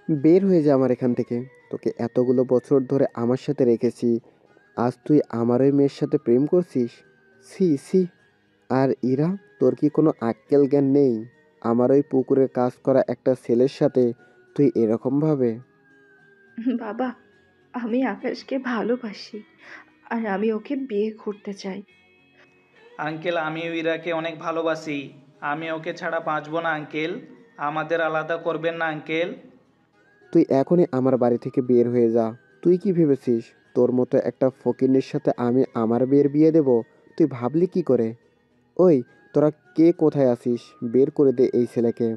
বের হয়ে যা আমার এখান থেকে। তোকে এতগুলো বছর ধরে আমার সাথে রেখেছি, আজ তুই আমার ওই মেয়ের সাথে প্রেম করছিস? ছি ছি। আর ইরা, তোর কি কোনো আক্কেল জ্ঞান নেই? আমার ওই পুকুরে কাজ করা একটা ছেলের সাথে তুই এরকম ভাবে? বাবা, আমি আকাশকে ভালোবাসি আর আমি ওকে বিয়ে করতে চাই। আঙ্কেল, আমিও ইরাকে অনেক ভালোবাসি। আমি ওকে ছাড়া বাঁচব না আঙ্কেল। আমাদের আলাদা করবেন না আঙ্কেল। তুই এখনই আমার বাড়ি থেকে বের হয়ে যা। তুই কি ভেবেছিস তোর মতো একটা ফকিন্নির সাথে আমি আমার মেয়ের বিয়ে দেব? তুই ভাবলি কি করে? ওই, তোরা কে কোথায় আছিস? বের করে দে এই ছেলেকে।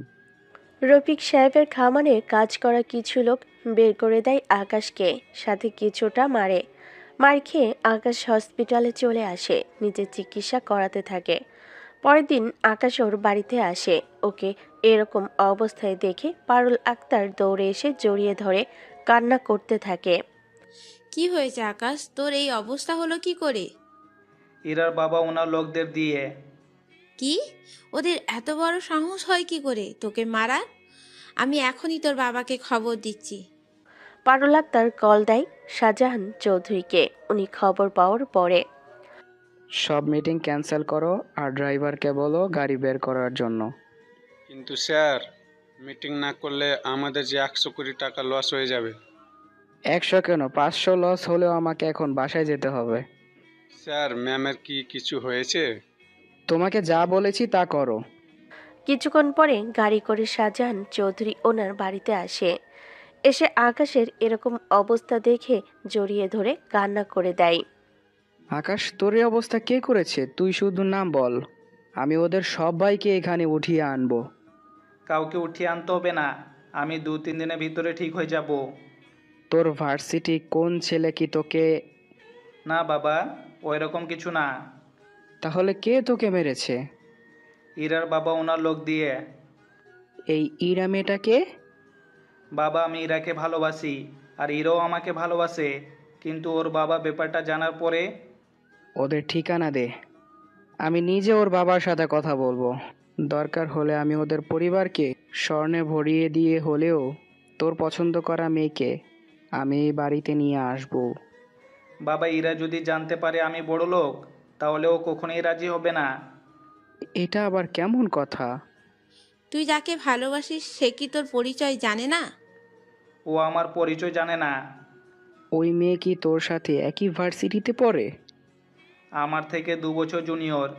রফিক সাহেবের খামারে কাজ করা কিছু লোক বের করে দেয় আকাশকে, সাথে কিছুটা মারে। মার খেয়ে আকাশ হসপিটালে চলে আসে, নিজের চিকিৎসা করাতে থাকে। পরের দিন আকাশ ওর বাড়িতে আসে। ওকে এরকম অবস্থায় দেখে পারুল আক্তার দৌড়ে এসে জড়িয়ে ধরে কান্না করতে থাকে। কি হয়েছে আকাশ, তোর এই অবস্থা হলো কি করে? ইরার বাবা ওনার লোকদের দিয়ে। কি? ওদের এত বড় সাহস হয় কি করে তোকে মারার? আমি এখনই তোর বাবাকে খবর দিচ্ছি। পারুল আক্তার কল দেয় শাহজাহান চৌধুরীকে। উনি খবর পাওয়ার পরে সব মিটিং ক্যান্সেল করো আর ড্রাইভারকে বলো গাড়ি বের করার জন্য। কিন্তু স্যার, মিটিং না করলে আমাদের যে 100 কোটি টাকা লস হয়ে যাবে। 100 কেন, 500 লস হলেও আমাকে এখন বাসায় যেতে হবে। স্যার, ম্যামের কি কিছু হয়েছে? তোমাকে যা বলেছি তা করো। কিছুক্ষণ পরে গাড়ি করে শাহজাহান চৌধুরী ওনার বাড়িতে আসে। এসে আকাশের এরকম অবস্থা দেখে জড়িয়ে ধরে কান্না করে দেয়। আকাশ, তোর এই অবস্থা কে করেছে? তুই শুধু নাম বল, আমি ওদের সবাইকে এখানে উঠিয়ে আনবো। কাউকে উঠিয়ে আনতে হবে না। আমি 2-3 দিনের ভিতরে ঠিক হয়ে যাব। তোর ভার্সিটি কোন ছেলে কি তোকে? না বাবা, ওই রকম কিছু না। তাহলে কে তোকে মেরেছে? ইরার বাবা ওনার লোক দিয়ে। এই ইরা মেয়েটাকে? বাবা, আমি ইরাকে ভালোবাসি আর ইরাও আমাকে ভালোবাসে, কিন্তু ওর বাবা ব্যাপারটা জানার পরে। ওদের ঠিকানা দে, আমি নিজে ওর বাবার সাথে কথা বলবো। দরকার হলে আমি ওদের পরিবারকে স্বর্ণে ভরিয়ে দিয়ে হলেও তোর পছন্দ করা মেয়েকে আমি এই বাড়িতে নিয়ে আসবো। বাবা, ইরা যদি জানতে পারে আমি বড় লোক, তাহলে ও কখনোই রাজি হবে না। এটা আবার কেমন কথা? তুই যাকে ভালোবাসিস সে কি তোর পরিচয় জানে না? ও আমার পরিচয় জানে না। ওই মেয়ে কি তোর সাথে একই ভার্সিটিতে পড়ে? আমার থেকে 2 বছর জুনিয়র।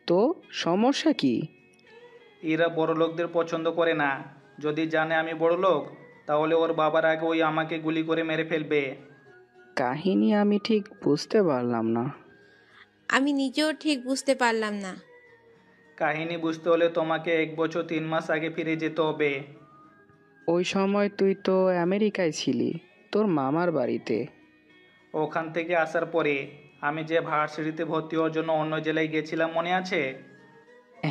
তো সমস্যা কি? এরা বড় লোকদের পছন্দ করে না। যদি জানে আমি বড় লোক, তাহলে ওর বাবার আগে ওই আমাকে গুলি করে মেরে ফেলবে। কাহিনী আমি ঠিক বুঝতে পারলাম না। আমি নিজেও ঠিক বুঝতে পারলাম না। কাহিনী বুঝতে হলে তোমাকে 1 বছর 3 মাস আগে ফিরে যেতে হবে। ওই সময় তুই তো আমেরিকায় ছিলি, তোর মামার বাড়িতে। ওখান থেকে আসার পরে আমি যে ভার্সিটিতে ভর্তি হওয়ার জন্য অন্য জেলায় গেছিলাম, মনে আছে?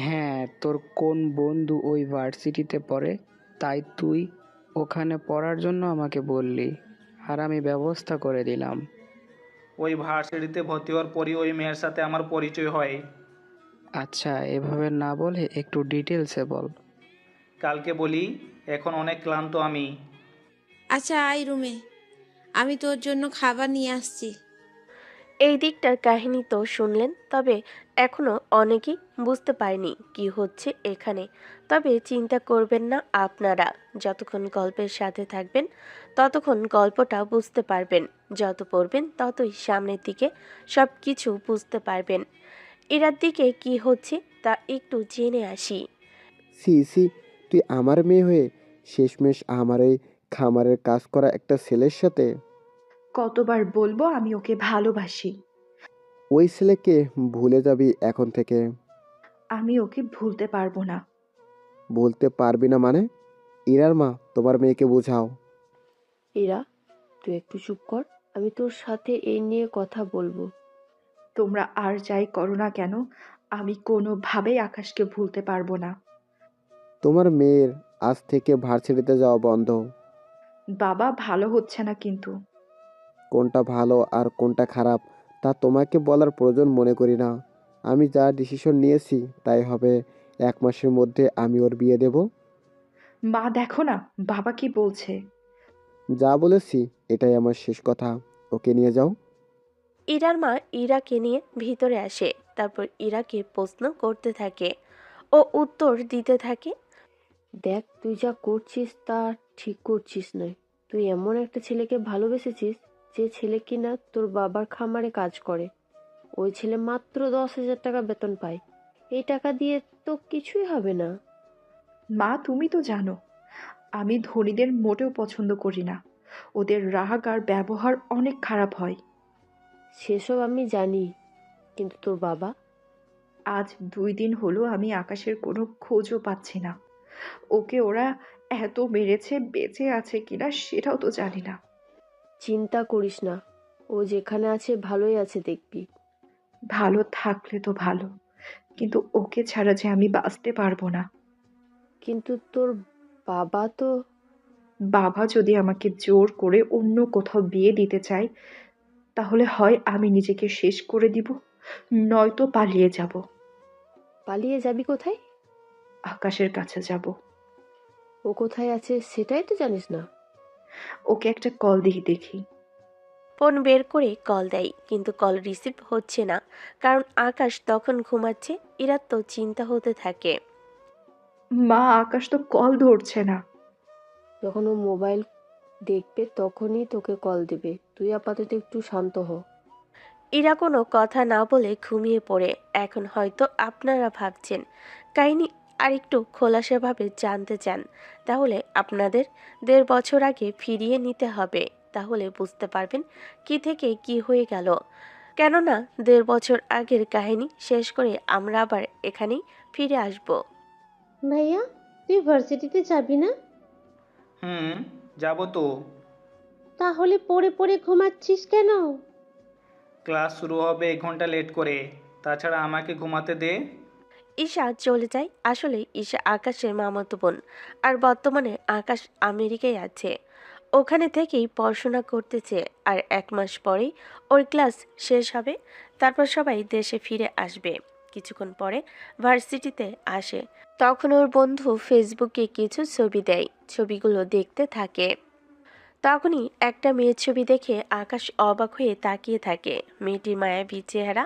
হ্যাঁ, তোর কোন বন্ধু ওই ভার্সিটিতে পড়ে, তাই তুই ওখানে পড়ার জন্য আমাকে বললি, আর আমি ব্যবস্থা করে দিলাম। ওই ভার্সিটিতে ভর্তি হওয়ার পরই ওই মেয়ের সাথে আমার পরিচয় হয়। আচ্ছা, এভাবে না বলে একটু ডিটেলসে বল। কালকে বলি, এখন অনেক ক্লান্ত আমি। আচ্ছা আয় রুমে, আমি তোর জন্য খাবার নিয়ে আসছি। এই দিকটার কাহিনী তো শুনলেন, তবে এখনো অনেকেই বুঝতে পারেনি কি হচ্ছে এখানে। তবে চিন্তা করবেন না আপনারা, যতক্ষণ গল্পের সাথে থাকবেন ততক্ষণ গল্পটা বুঝতে পারবেন। যত পড়বেন ততই সামনের দিকে সব কিছু বুঝতে পারবেন। এরার দিকে কি হচ্ছে তা একটু জেনে আসি। সি সি, তুই আমার মেয়ে হয়ে শেষমেশ আমার এই খামারের কাজ করা একটা ছেলের সাথে? কতবার বলবো আমি ওকে ভালোবাসি? ওই ছেলেকে ভুলে যাবি এখন থেকে। আমি ওকে ভুলতে পারবো না। বলতে পারবি না মানে? ইরার মা, তোমার মেয়েকে বোঝাও। ইরা, তুই একটু চুপ কর, আমি তোর সাথে এই নিয়ে কথা বলবো। তোমরা আর যাই করো না কেন, আমি কোনোভাবেই আকাশকে ভুলতে পারবো না। তোমার মেয়ের আজ থেকে ভার্সিটিতে যাওয়া বন্ধ। বাবা, ভালো হচ্ছে না কিন্তু। কোনটা ভালো আর কোনটা খারাপ তা তোমাকে বলার প্রয়োজন মনে করি না। আমি যা ডিসিশন নিয়েছি তাই হবে। 1 মাসের মধ্যে আমি ওর বিয়ে দেব। মা দেখো না, বাবা কি বলছে। যা বলেছি এটাই আমার শেষ কথা। ওকে নিয়ে যাও। ইরার মা ইরাকে নিয়ে ভিতরে আসে, তারপর ইরাকে প্রশ্ন করতে থাকে, ও উত্তর দিতে থাকে। দেখ, তুই যা করছিস তা ঠিক করছিস নয়। তুই এমন একটা ছেলেকে ভালোবেসেছিস যে ছেলে কিনা তোর বাবার খামারে কাজ করে। ওই ছেলে মাত্র 10,000 টাকা বেতন পায়। এই টাকা দিয়ে তো কিছুই হবে না। মা তুমি তো জানো আমি ধনীদের মোটেও পছন্দ করি না। ওদের রাগ আর ব্যবহার অনেক খারাপ হয়। সেসব আমি জানি, কিন্তু তোর বাবা? আজ 2 দিন হলো আমি আকাশের কোনো খোঁজও পাচ্ছি না। ওকে ওরা এত মেরেছে, বেঁচে আছে কিনা সেটাও তো জানি না। চিন্তা করিস না, ও যেখানে আছে ভালোই আছে দেখবি। ভালো থাকলে তো ভালো, কিন্তু ওকে ছাড়া যে আমি বাঁচতে পারবো না। কিন্তু তোর বাবা তো। বাবা যদি আমাকে জোর করে অন্য কোথাও বিয়ে দিতে চায়, তাহলে হয় আমি নিজেকে শেষ করে দিব, নয়তো পালিয়ে যাব। পালিয়ে যাবি কোথায়? আকাশের কাছে যাব। ও কোথায় আছে সেটাই তো জানিস না। ওকে একটা কল দিয়ে দেখি। ফোন বের করে কল দেয়, কিন্তু কল রিসিভ হচ্ছে না, কারণ আকাশ তখন ঘুমাচ্ছে। ইরার তো চিন্তা হতে থাকে। মা, আকাশ তো কল ধরছে না। যখন ও মোবাইল দেখবে তখনই তোকে কল দেবে। তুই আপাতত একটু শান্ত হ। ইরা কোনো কথা না বলে ঘুমিয়ে পড়ে। এখন হয়তো আপনারা ভাবছেন কাহিনী আরেকটু খোলাসাভাবে জানতে চান, তাহলে আপনাদের 1.5 বছর আগে ফিরিয়ে নিতে হবে। তাহলে বুঝতে পারবেন কি থেকে কি হয়ে গেল। কেননা 1.5 বছর আগের কাহিনী শেষ করে আমরা আবার এখানেই ফিরে আসব। ভাইয়া, তুই ভার্সিটিতে যাবি না? যাব তো। তাহলে পড়ে পড়ে ঘুমাচ্ছিস কেন? ক্লাস শুরু হবে 1 ঘন্টা লেট করে, তাছাড়া আমাকে ঘুমাতে দে। ঈশা চলে যায়। আসলে ঈশা আকাশের মামাতো বোন, আর বর্তমানে আকাশ আমেরিকায় আছে। ওখানে থেকেই পড়াশোনা করতেছে, আর 1 মাস পরেই ওর ক্লাস শেষ হবে। তারপর সবাই দেশে ফিরে আসবে। কিছুক্ষণ পরে ভার্সিটিতে আসে, তখন ওর বন্ধু ফেসবুকে কিছু ছবি দেয়। ছবিগুলো দেখতে থাকে। তখনই একটা মেয়ের ছবি দেখে আকাশ অবাক হয়ে তাকিয়ে থাকে। মেয়েটির মায়াবী চেহারা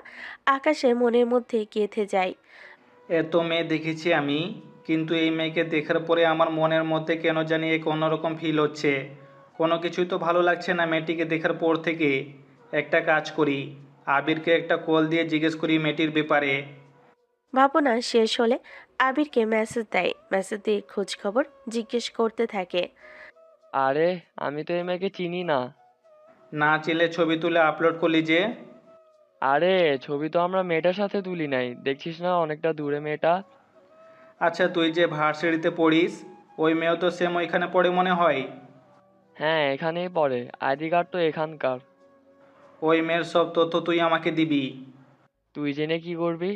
আকাশের মনের মধ্যে গেঁথে যায়। এত মেয়ে দেখেছি আমি, কিন্তু এই মেয়েকে দেখার পরে আমার মনের মধ্যে কেন জানি এক অন্যরকম ফিল হচ্ছে। কোনো কিছুই তো ভালো লাগছে না মেয়েটিকে দেখার পর থেকে। একটা কাজ করি, আবিরকে একটা কল দিয়ে জিজ্ঞেস করি মেয়েটির ব্যাপারে। ভাবনা শেষ হলে আবিরকে মেসেজ দেয়। মেসেজ দিয়ে খোঁজ খবর জিজ্ঞেস করতে থাকে। আরে, আমি তো এই মেয়েকে চিনি না। না চিনলে ছবি তুলে আপলোড করলি যে? আরে, ছবি তো আমরা মেয়েটার সাথে তুলি নাই, দেখছিস না অনেকটা দূরে মেয়েটা। আচ্ছা, তুই যে ভার্সিটিতে পড়িস, ওই মেয়েও তো সেম ওইখানে পড়ে মনে হয়। হ্যাঁ, এখানেই পড়ে, আইডি কার্ড তো এখানকার। ওই মেয়ের সব তথ্য তুই আমাকে দিবি। তুই জেনে কি করবি?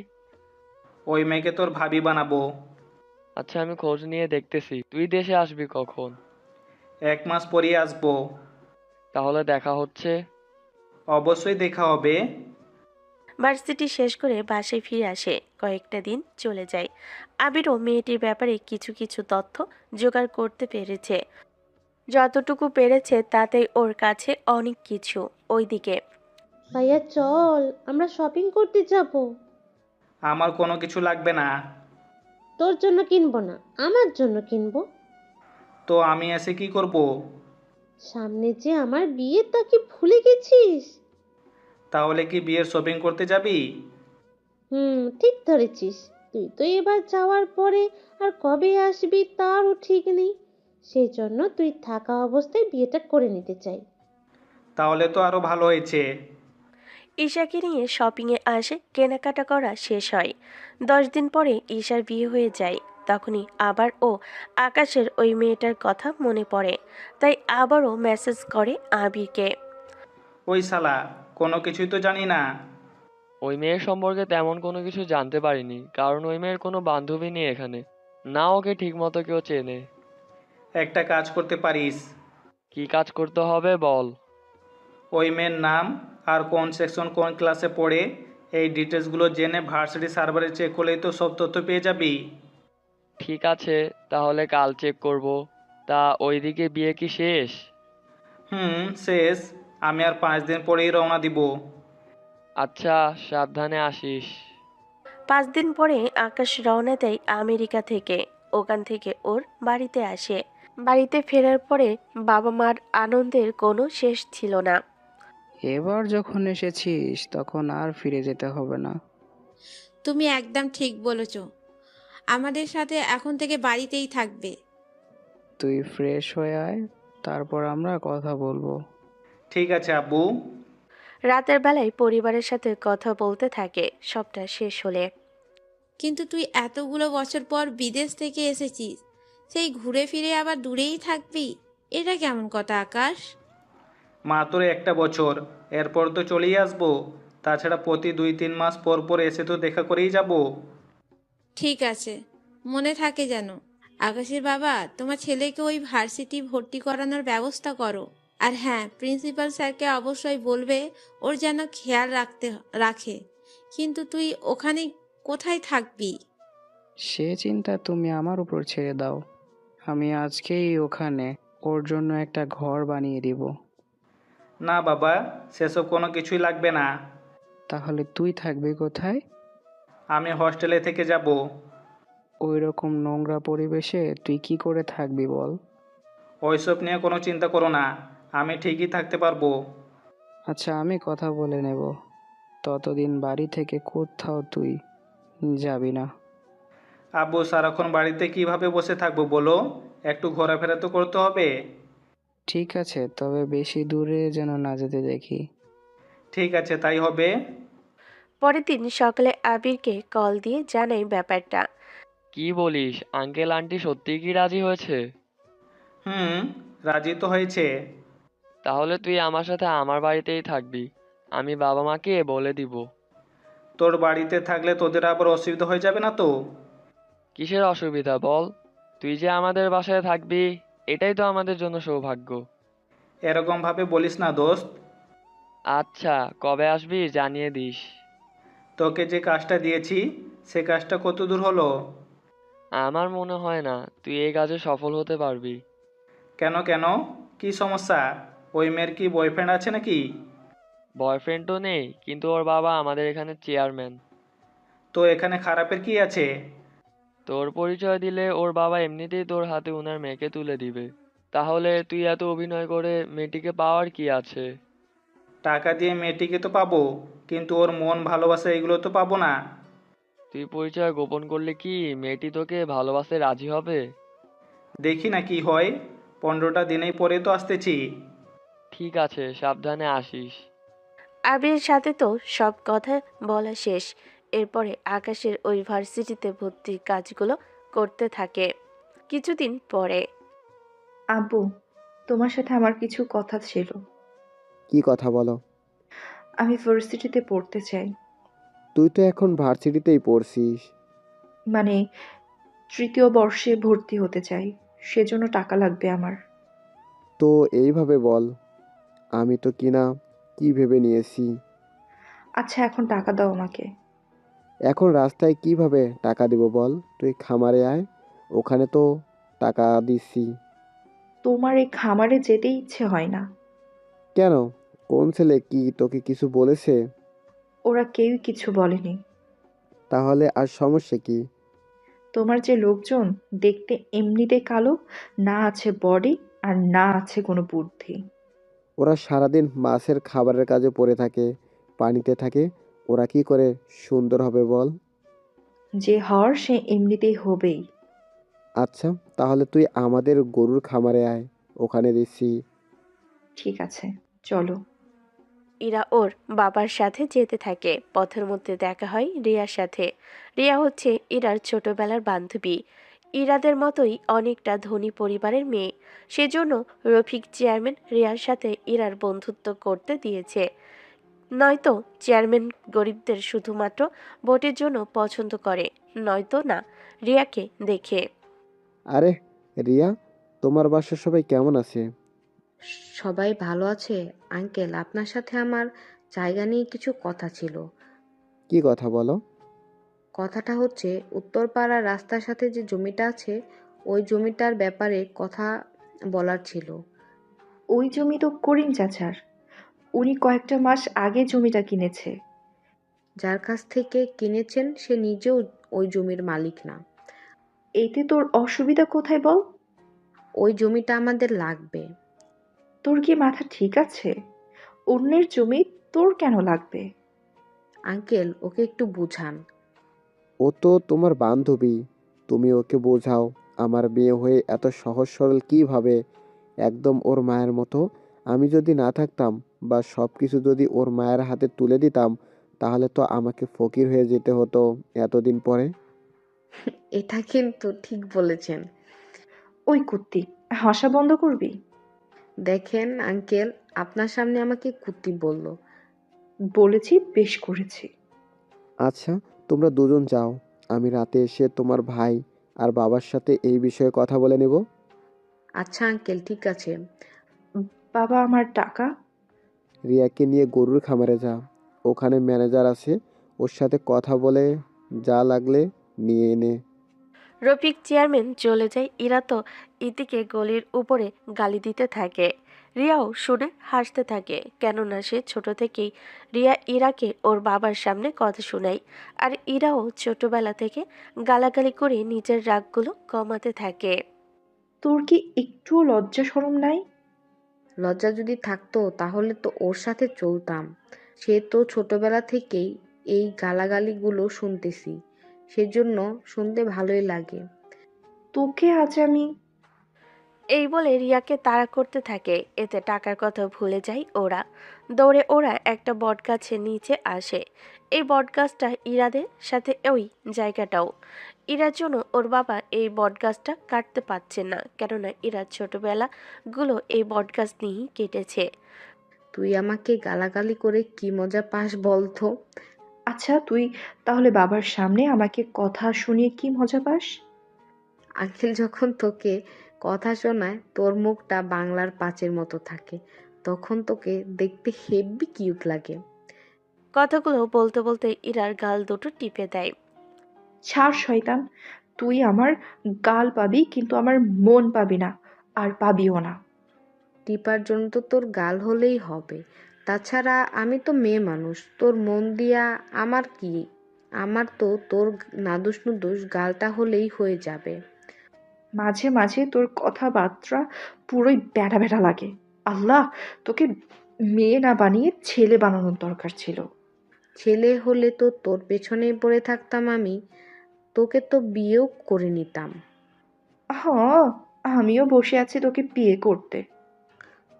ওই মেয়েকে তোর ভাবি বানাবো। আচ্ছা, আমি খোঁজ নিয়ে দেখতেছি। তুই দেশে আসবি কখন? 1 মাস পরই আসবো। তাহলে দেখা হচ্ছে। অবশ্যই দেখা হবে। ভার্সিটি শেষ করে বাসায় ফিরে আসে। কয়েকটা দিন চলে যায়। আবিরও মেয়েটির ব্যাপারে কিছু কিছু তথ্য জোগাড় করতে পেরেছে। যতটুকু পেরেছে তাতেই ওর কাছে অনেক কিছু। ওইদিকে ভাইয়া চল, আমরা শপিং করতে যাব। আমার কোনো কিছু লাগবে না। তোর জন্য কিনবো না, আমার জন্য কিনবো। তো আমি এসে কি করব? সামনে যে আমার বিয়ে, তা কি ভুলে গেছিস? তাহলে কি বিয়ের শপিং করতে যাবি? ঠিক ধরেছিস। তুই তো এবার যাওয়ার পরে আর কবে আসবি তারও ঠিক নেই। সেই জন্য তুই থাকা অবস্থায় বিয়েটা করে নিতে চাই। তাহলে তো আরো ভালো হয়েছে। ঈশাকে নিয়ে শপিংয়ে আসে। কেনাকাটা করা শেষ হয়। 10 দিন পরে ঈশার বিয়ে হয়ে যায়। তখনই আবার ও আকাশের ওই মেয়েটার কথা মনে পড়ে। তাই আবারও মেসেজ করে আবিরকে। ওই শালা, কোনো কিছুই তো জানি না। ওই মেয়ের সম্পর্কে তেমন কোনো কিছু জানতে পারিনি, কারণ ওই মেয়ের কোনো বান্ধবী নেই এখানে, না ওকে ঠিক মতো কেউ চেনে। একটা কাজ করতে পারিস। কি কাজ করতে হবে বল? ওই মেয়ের নাম আর কোন সেকশন কোন ক্লাসে পড়ে এই ডিটেলসগুলো জেনে ভার্সিটি সার্ভারে চেক করলেই তো সব তথ্য পেয়ে যাবি। ঠিক আছে, তাহলে কাল চেক করব। তা ওইদিকে বিয়ে কি শেষ? শেষ। আমি আর 5 দিন পরেই রওনা দিব। আচ্ছা, সাবধানে আসিস। 5 দিন পরে আকাশ রওনা দেয় আমেরিকা থেকে। ওখান থেকে ওর বাড়িতে আসে। বাড়িতে ফেরার পরে বাবা মার আনন্দের কোনো শেষ ছিল না। এবার যখন এসেছিস তখন আর ফিরে যেতে হবে না। তুমি একদম ঠিক বলেছ। আমাদের সাথে এখন থেকে বাড়িতেই থাকবে। তুই ফ্রেশ হয়ে আয়, তারপর আমরা কথা বলবো। ঠিক আছে আব্বু। রাতের বেলায় পরিবারের সাথে কথা বলতে থাকে সবটা শেষ হলে। কিন্তু তুই এতগুলো বছর পর বিদেশ থেকে এসেছিস, সেই ঘুরে ফিরে আবার দূরেই থাকবি? এটা কেমন কথা আকাশ? মাত্র একটা বছর, এরপর তো চলেই আসবো। তাছাড়া প্রতি 2-3 মাস পর পর এসে তো দেখা করেই যাব। ঠিক আছে, মনে থাকে যেন। আকাশের বাবা, তোমার ছেলেকে ওই ভার্সিটি ভর্তি করানোর ব্যবস্থা করো। আর হ্যাঁ, প্রিন্সিপাল স্যারকে অবশ্যই বলবে ওর যেন খেয়াল রাখে। কিন্তু তুই ওখানে কোথায় থাকবি? সে চিন্তা তুমি আমার উপর ছেড়ে দাও। আমি আজকেই ওখানে ওর জন্য একটা ঘর বানিয়ে দিব। না বাবা, সেসব কোনো কিছুই লাগবে না। তাহলে তুই থাকবি কোথায়? আমি হস্টেলে থেকে যাব। ওই রকম নোংরা পরিবেশে তুই কি করে থাকবি বল? ওইসব নিয়ে কোনো চিন্তা করো না, আমি ঠিকই থাকতে পারবো। আচ্ছা, আমি কথা বলে নেব। ততদিন বাড়ি থেকে কোথাও তুই যাবি না। আব্বু, সারাক্ষণ বাড়িতে কিভাবে বসে থাকবো বলো? একটু ঘোরাফেরা তো করতে হবে। ঠিক আছে, তবে বেশি দূরে যেন না যেতে দেখি। ঠিক আছে, তাই হবে। পরের দিন সকালে আবিরকে কল দিয়ে জানাই ব্যাপারটা। কি বলিস, আঙ্কেল আন্টি সত্যিই কি রাজি হয়েছে? হুম, রাজি তো হয়েছে। তাহলে তুই আমার সাথে আমার বাড়িতেই থাকবি। আমি বাবা মাকে বলে দিব। তোর বাড়িতে থাকলে তোদের আবার অসুবিধা হয়ে যাবে না তো? কিসের অসুবিধা বল? তুই যে আমাদের বাসায় থাকবি, এটাই তো আমাদের জন্য সৌভাগ্য। এরকম ভাবে বলিস না দোস্ত। আচ্ছা, কবে আসবি জানিয়ে দিস। তোকে যে কাজটা দিয়েছি, সে কাজটা কত দূর হলো? আমার মনে হয় না তুই এই কাজে সফল হতে পারবি। কেন কেন? কি সমস্যা? ওই মেয়ের কি বয়ফ্রেন্ড আছে নাকি? বয়ফ্রেন্ড তো নেই, কিন্তু ওর বাবা আমাদের এখানে চেয়ারম্যান। তো এখানে খারাপের কি আছে? তোর পরিচয় দিলে ওর বাবা এমনিতেই তোর হাতে উনার মেয়েকে তুলে দিবে। তাহলে তুই এত অভিনয় করে মেয়েটিকে পাওয়ার কি আছে? টাকা দিয়ে মেয়েটিকে তো পাবো, কিন্তু ওর মন ভালোবাসা এগুলো তো পাবো না। তুই পরিচয় গোপন করলে কি মেয়েটি তোকে ভালোবাসতে রাজি হবে? দেখি না কি হয়। 15টা দিনেই পরে তো আসতেছি। ঠিক আছে, সাবধানে আসিস। আবিরের সাথে তো সব কথা বলা শেষ। এরপরে আকাশের ওই ভার্সিটিতে ভর্তির কাজগুলো করতে থাকে। কিছুদিন পরে আব্বু, তোমার সাথে আমার কিছু কথা ছিল। কি কথা বলো? আমি ভার্সিটিতে পড়তে চাই। তুই তো এখন ভার্সিটিতেই পড়ছিস। মানে 3য় বর্ষে ভর্তি হতে চাই। সেজন্য টাকা লাগবে আমার। তো এইভাবে বল, আমি তো কিনা কি ভেবে নিয়েছি। আচ্ছা, এখন টাকা দাও আমাকে। এখন রাস্তায় কিভাবে টাকা দিব বল? তুই খামারে আয়, ওখানে তো টাকা দিচ্ছি। তোমার এই খামারে যেতে ইচ্ছে হয় না। কেন? কোন ছেলে কি তোকে কিছু বলেছে? ওরা কেউই কিছু বলেনি। তাহলে আর সমস্যা কি? তোমার যে লোকজন দেখতে এমনিতেই কালো, না আছে বডি আর না আছে কোনো বুদ্ধি। ওরা সারাদিন মাছের খাবারের কাজে পড়ে থাকে, পানিতে থাকে। ওরা কি করে সুন্দর হবে বল? যে হওয়ার সে এমনিতেই হবেই। আচ্ছা, তাহলে তুই আমাদের গরুর খামারে আয়, ওখানে দিচ্ছি। ঠিক আছে, চলো। ইরা ওর বাবার সাথে যেতে থাকে। পথের মধ্যে দেখা হয় রিয়ার সাথে। রিয়া হচ্ছে ইরার ছোটবেলার বান্ধবী। ইরাদের মতোই অনেকটা ধনী পরিবারের মেয়ে। সেজন্য রফিক চেয়ারম্যান রিয়ার সাথে ইরার বন্ধুত্ব করতে দিয়েছে। নয়তো চেয়ারম্যান গরিবদের শুধুমাত্র ভোটের জন্য পছন্দ করে, নয়তো না রিয়াকে দেখে। আরে রিয়া, তোমার বাসার সবাই কেমন আছে? সবাই ভালো আছে আঙ্কেল। আপনার সাথে আমার জায়গা নিয়ে কিছু কথা ছিল। কি কথা বলো? কথাটা হচ্ছে উত্তরপাড়ার রাস্তার সাথে যে জমিটা আছে ওই জমিটার ব্যাপারে কথা বলার ছিল। ওই জমি তো করিম চাচার। উনি কয়েকটা মাস আগে জমিটা কিনেছে। যার কাছ থেকে কিনেছেন সে নিজেও ওই জমির মালিক না। এতে তোর অসুবিধা কোথায় বল? ওই জমিটা আমাদের লাগবে। তোর কি মাথা ঠিক আছে? অন্যের জমি তোর কেন লাগবে? আঙ্কেল, ওকে একটু বুঝান। ও তো তোমার বান্ধবী, তুমি ওকে বোঝাও। আমার মেয়ে হয়ে এত সহজ সরল কিভাবে, একদম ওর মায়ের মতো। আমি যদি না থাকতাম বা সব কিছু যদি ওর মায়ের হাতে তুলে দিতাম, তাহলে তো আমাকে ফকির হয়ে যেতে হতো এতদিন পরে। এটা কিন্তু ঠিক বলেছেন। ওই কুত্তি, হাসা বন্ধ করবি? দেখেন আঙ্কেল, আপনার সামনে আমাকে কুত্তি বলল। বলেছি, বেশ করেছি। আচ্ছা, তোমরা দুজন যাও, আমি রাতে এসে তোমার ভাই আর বাবার সাথে এই বিষয়ে কথা বলে নেব। আচ্ছা আঙ্কেল, ঠিক আছে। বাবা, আমার টাকা? রিয়াকে নিয়ে গরুর খামারে যা, ওখানে ম্যানেজার আছে, ওর সাথে কথা বলে যা লাগলে নিয়ে এনে। রফিক চেয়ারম্যান চলে যায়। ইরা তো ইতিকে গলির উপরে গালি দিতে থাকে। রিয়াও শুনে হাসতে থাকে, কেননা সে ছোট থেকেই ইরাকে ওর বাবার সামনে কথা শোনায়। আর ইরাও ছোটবেলা থেকে গালাগালি করে নিজের রাগগুলো কমাতে থাকে। তোর কি একটুও লজ্জা শরম নাই? লজ্জা যদি থাকতো তাহলে তো ওর সাথে চলতাম। সে তো ছোটবেলা থেকেই এই গালাগালিগুলো শুনতেছি, সেজন্য শুনতে ভালোই লাগে। তোকে আজ আমি... এই বলে রিয়াকে তাড়া করতে থাকে। এতে টাকার কথা ভুলে যায় ওরা। দৌড়ে ওরা একটা বটগাছের নিচে আসে। এই বটগাছটা ইরাদের সাথে ওই জায়গাটাও। ইরার জন্য ওর বাবা এই বটগাছটা কাটতে পারছে না, কেননা ইরার ছোটবেলাগুলো এই বটগাছ নিয়েই কেটেছে। তুই আমাকে গালাগালি করে কি মজা পাস বলতো? আচ্ছা, তুই তাহলে বাবার সামনে আমাকে কথা শুনিয়ে কি মজা পাস? আঙ্কেল যখন তোকে কথা শোনায় তোর মুখটা বাংলার পাঁচের মতো থাকে, তখন তোকে দেখতে হেব্বি কিউট লাগে। কথাগুলো বলতে বলতে ইরার গাল দুটো টিপে দেয়। ছাড় শয়তান, তুই আমার গাল পাবি কিন্তু আমার মন পাবি না, আর পাবিও না। টিপার জন্য তো তোর গাল হলেই হবে। তাছাড়া আমি তো মেয়ে মানুষ, তোর মন দিয়া আমার কি? আমার তো তোর নাদুস নুদুস গালটা হলেই হয়ে যাবে। মাঝে মাঝে তোর কথাবার্তা পুরোই ব্যাটা ব্যাটা লাগে। আল্লাহ, তোকে মেয়ে না বানিয়ে ছেলে বানানোর দরকার ছিল। ছেলে হলে তো তোর পেছনেই পড়ে থাকতাম আমি, তোকে তো বিয়েও করে নিতাম। হ্যাঁ, আমিও বসে আছি তোকে বিয়ে করতে।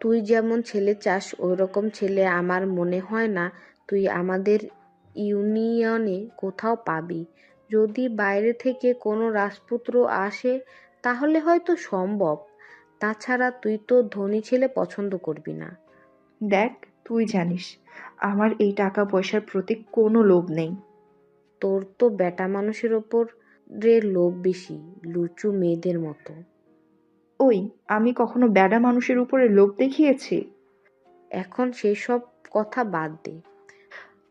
তুই যেমন ছেলে চাস ওই রকম ছেলে আমার মনে হয় না তুই আমাদের ইউনিয়নে কোথাও পাবি। যদি বাইরে থেকে কোনো রাজপুত্র আসে তাহলে হয়তো সম্ভব, তাছাড়া তুই তো ধনী ছেলে পছন্দ করবি না। দেখ, তুই জানিস আমার এই টাকা পয়সার প্রতি কোনো লোভ নেই। তোর তো বেটা মানুষের ওপর রে লোভ বেশি, লুচু মেয়েদের মতো। ওই, আমি কখনো ব্যাডা মানুষের উপরে লোভ দেখিয়েছি? এখন সেসব কথা বাদ দে।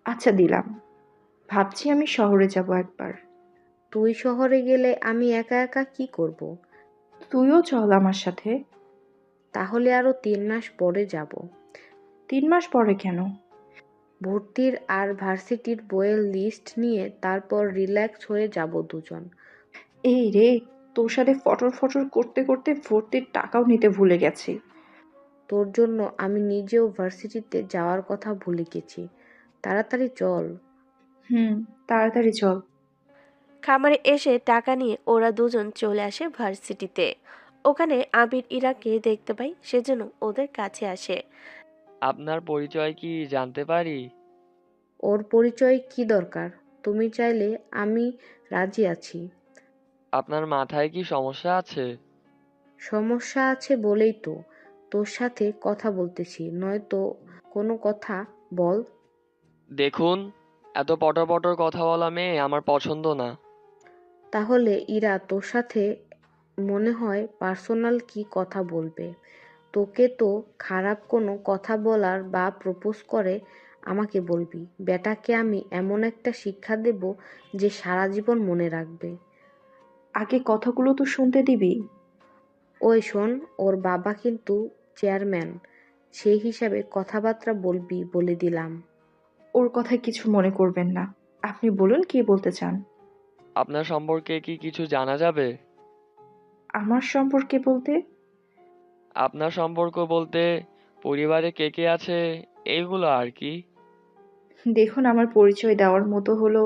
আচ্ছা, দিলাম। ভাবছি আমি শহরে যাব একবার। তুই শহরে গেলে আমি একা একা কি করব? তুইও চল আমার সাথে। তাহলে আরো 3 মাস পরে যাব। 3 মাস পরে কেন? ভর্তির আর ভার্সিটির বইয়ের লিস্ট নিয়ে তারপর রিল্যাক্স হয়ে যাব দুজন। এই রে, তোর সাথে ফটর ফটর করতে করতে ভর্তির টাকাও নিতে ভুলে গেছি। তোর জন্য আমি নিজেও ভার্সিটিতে যাওয়ার কথা ভুলে গেছি। তাড়াতাড়ি চল। হুম, তাড়াতাড়ি চল। খামারে এসে টাকা নিয়ে ওরা দুজন চলে আসে ভার্সিটিতে। ওখানে আবির ইরাকে দেখতে পাই, সেজন্য ওদের কাছে আসে। আপনার পরিচয় কি জানতে পারি? ওর পরিচয় কি দরকার? তুমি চাইলে আমি রাজি আছি। আপনার মাথায় কি সমস্যা আছে? সমস্যা আছে বলেই তো তোর সাথে কথা বলতেছি, নয়তো কোনো কথা বল। দেখুন, এত পটর পটর কথা বলা মেয়ে আমার পছন্দ না। তাহলে ইরা তোর সাথে মনে হয় পার্সোনাল কি কথা বলবে? তোকে তো খারাপ কোনো কথা বলার বা প্রপোজ করে আমাকে বলবি। বেটাকে আমি এমন একটা শিক্ষা দেব যে সারা জীবন মনে রাখবে। আগে কথাগুলো তো শুনতে দিবি। ওই শোন, ওর বাবা কিন্তু চেয়ারম্যান, সেই হিসাবে কথাবার্তা বলবি বলে দিলাম। ওর কথায় কিছু মনে করবেন না। আপনি বলুন কি বলতে চান। আপনার সম্পর্কে কি কিছু জানা যাবে? আমার সম্পর্কে বলতে? আপনার সম্পর্ক বলতে পরিবারে কে কে আছে, এইগুলো আর কি। দেখুন, আমার পরিচয় দেওয়ার মতো হলো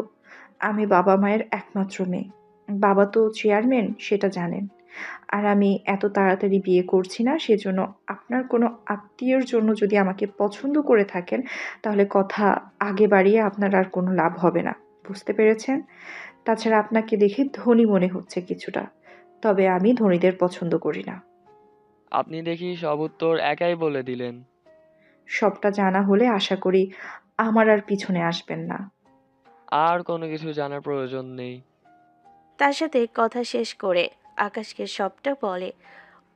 আমি বাবা মায়ের একমাত্র মেয়ে। বাবা তো চেয়ারম্যান, সেটা জানেন। আর আমি এত তাড়াতাড়ি বিয়ে করছি না, সেজন্য আপনার কোনো আত্মীয়ের জন্য যদি আমাকে পছন্দ করে থাকেন, তাহলে কথা আগে বাড়িয়ে আপনার আর কোনো লাভ হবে না। বুঝতে পেরেছেন? তাছাড়া আপনাকে দেখে ধনী মনে হচ্ছে কিছুটা, তবে আমি ধনীদের পছন্দ করি না। আপনি দেখি সব উত্তর একাই বলে দিলেন। সবটা জানা হলে আশা করি আমার আর পিছনে আসবেন না। আর কোনো কিছু জানার প্রয়োজন নেই। তার সাথে কথা শেষ করে আকাশকে সবটা বলে।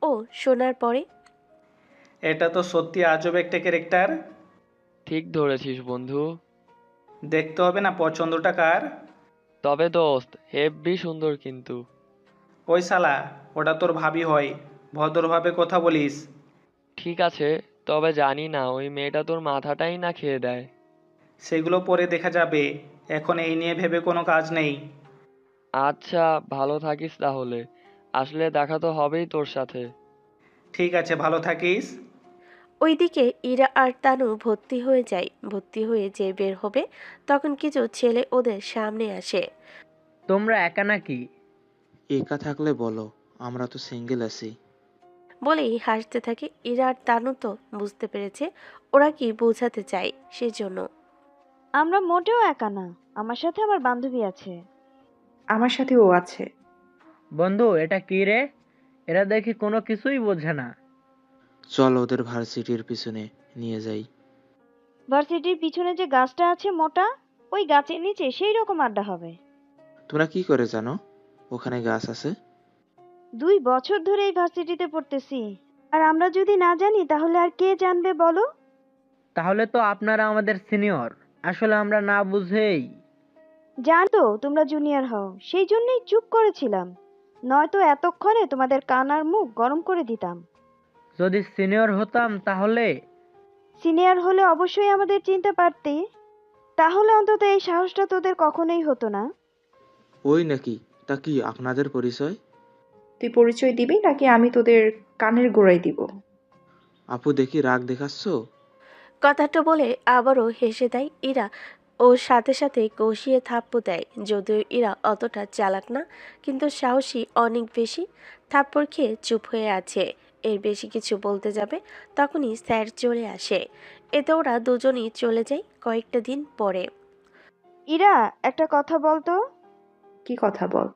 ও শোনার পরে এটা তো সত্যি আজব একটা ক্যারেক্টার। ঠিক ধরেছিস বন্ধু। দেখতে হবে না পছন্দটা কার। তবে দোস্ত, হেব্বি সুন্দর কিন্তু। ওই শালা, ওটা তোর ভাবি হয়, ভদ্রভাবে কথা বলিস। ঠিক আছে, তবে জানি না ওই মেয়েটা তোর মাথাটাই না খেয়ে দেয়। সেগুলো পরে দেখা যাবে, এখন এই নিয়ে ভেবে কোনো কাজ নেই। আচ্ছা, ভালো থাকিস তাহলে। আসলে দেখা তো হবেই তোর সাথে। ঠিক আছে, ভালো থাকিস। ওইদিকে ইরা আর তানু ভর্তি হয়ে যে বের হবে, তখন কিছু ছেলে ওদের সামনে আসে। তোমরা একা নাকি? একা থাকলে বলো, আমরা তো সিঙ্গেল আছি। বলেই হাসতে থাকে। ইরা আর তানু তো বুঝতে পেরেছে ওরা কি বোঝাতে চায়, সেজন্য আমরা মোটেও একা না, আমার সাথে আমার বান্ধবী আছে। আমার সাথে ও আছে। বন্ধু, এটা কি রে? এরা দেখি কোনো কিছুই বোঝে না। চল ওদের ভার্সিটির পিছনে নিয়ে যাই। ভার্সিটির পিছনে যে গাছটা আছে মোটা, ওই গাছের নিচে সেই রকম আড্ডা হবে। তোমরা কি করে জানো ওখানে গাছ আছে? 2 বছর ধরে এই ভার্সিটিতে পড়তেছি, আর আমরা যদি না জানি তাহলে আর কে জানবে বলো? তাহলে তো আপনারা আমাদের সিনিয়র। আসলে আমরা না বুঝেই। জানতো তোমরা জুনিয়র হও, সেই জন্যই চুপ করেছিলাম, নয়তো এতক্ষণে তোমাদের কান আর মুখ গরম করে দিতাম। যদি সিনিয়র হতাম তাহলে। সিনিয়র হলে অবশ্যই আমাদের চিনতে পারতে, তাহলে অন্তত এই সাহসটা তোদের কখনোই হতো না। ওই নাকি? তা কি আপনাদের পরিচয়? তুই পরিচয় দিবি নাকি আমি তোদের কানের গোড়ায় দিব? আপু দেখি রাগ দেখাচ্ছ। কথাটা বলে আবারও হেসে দেয় ইরা। ও সাথে সাথে কষিয়ে থাপ্পড় দেয়। যদিও ইরা অতটা চালাক না, কিন্তু সাহসী অনেক বেশি। থাপ্পড় খেয়ে চুপ হয়ে আছে। এর বেশি কিছু বলতে যাবে, তখনই স্যার চলে আসে। এতে ওরা দুজনই চলে যায় কয়েকটা দিন পরে। ইরা, একটা কথা বলতো। কি কথা বল?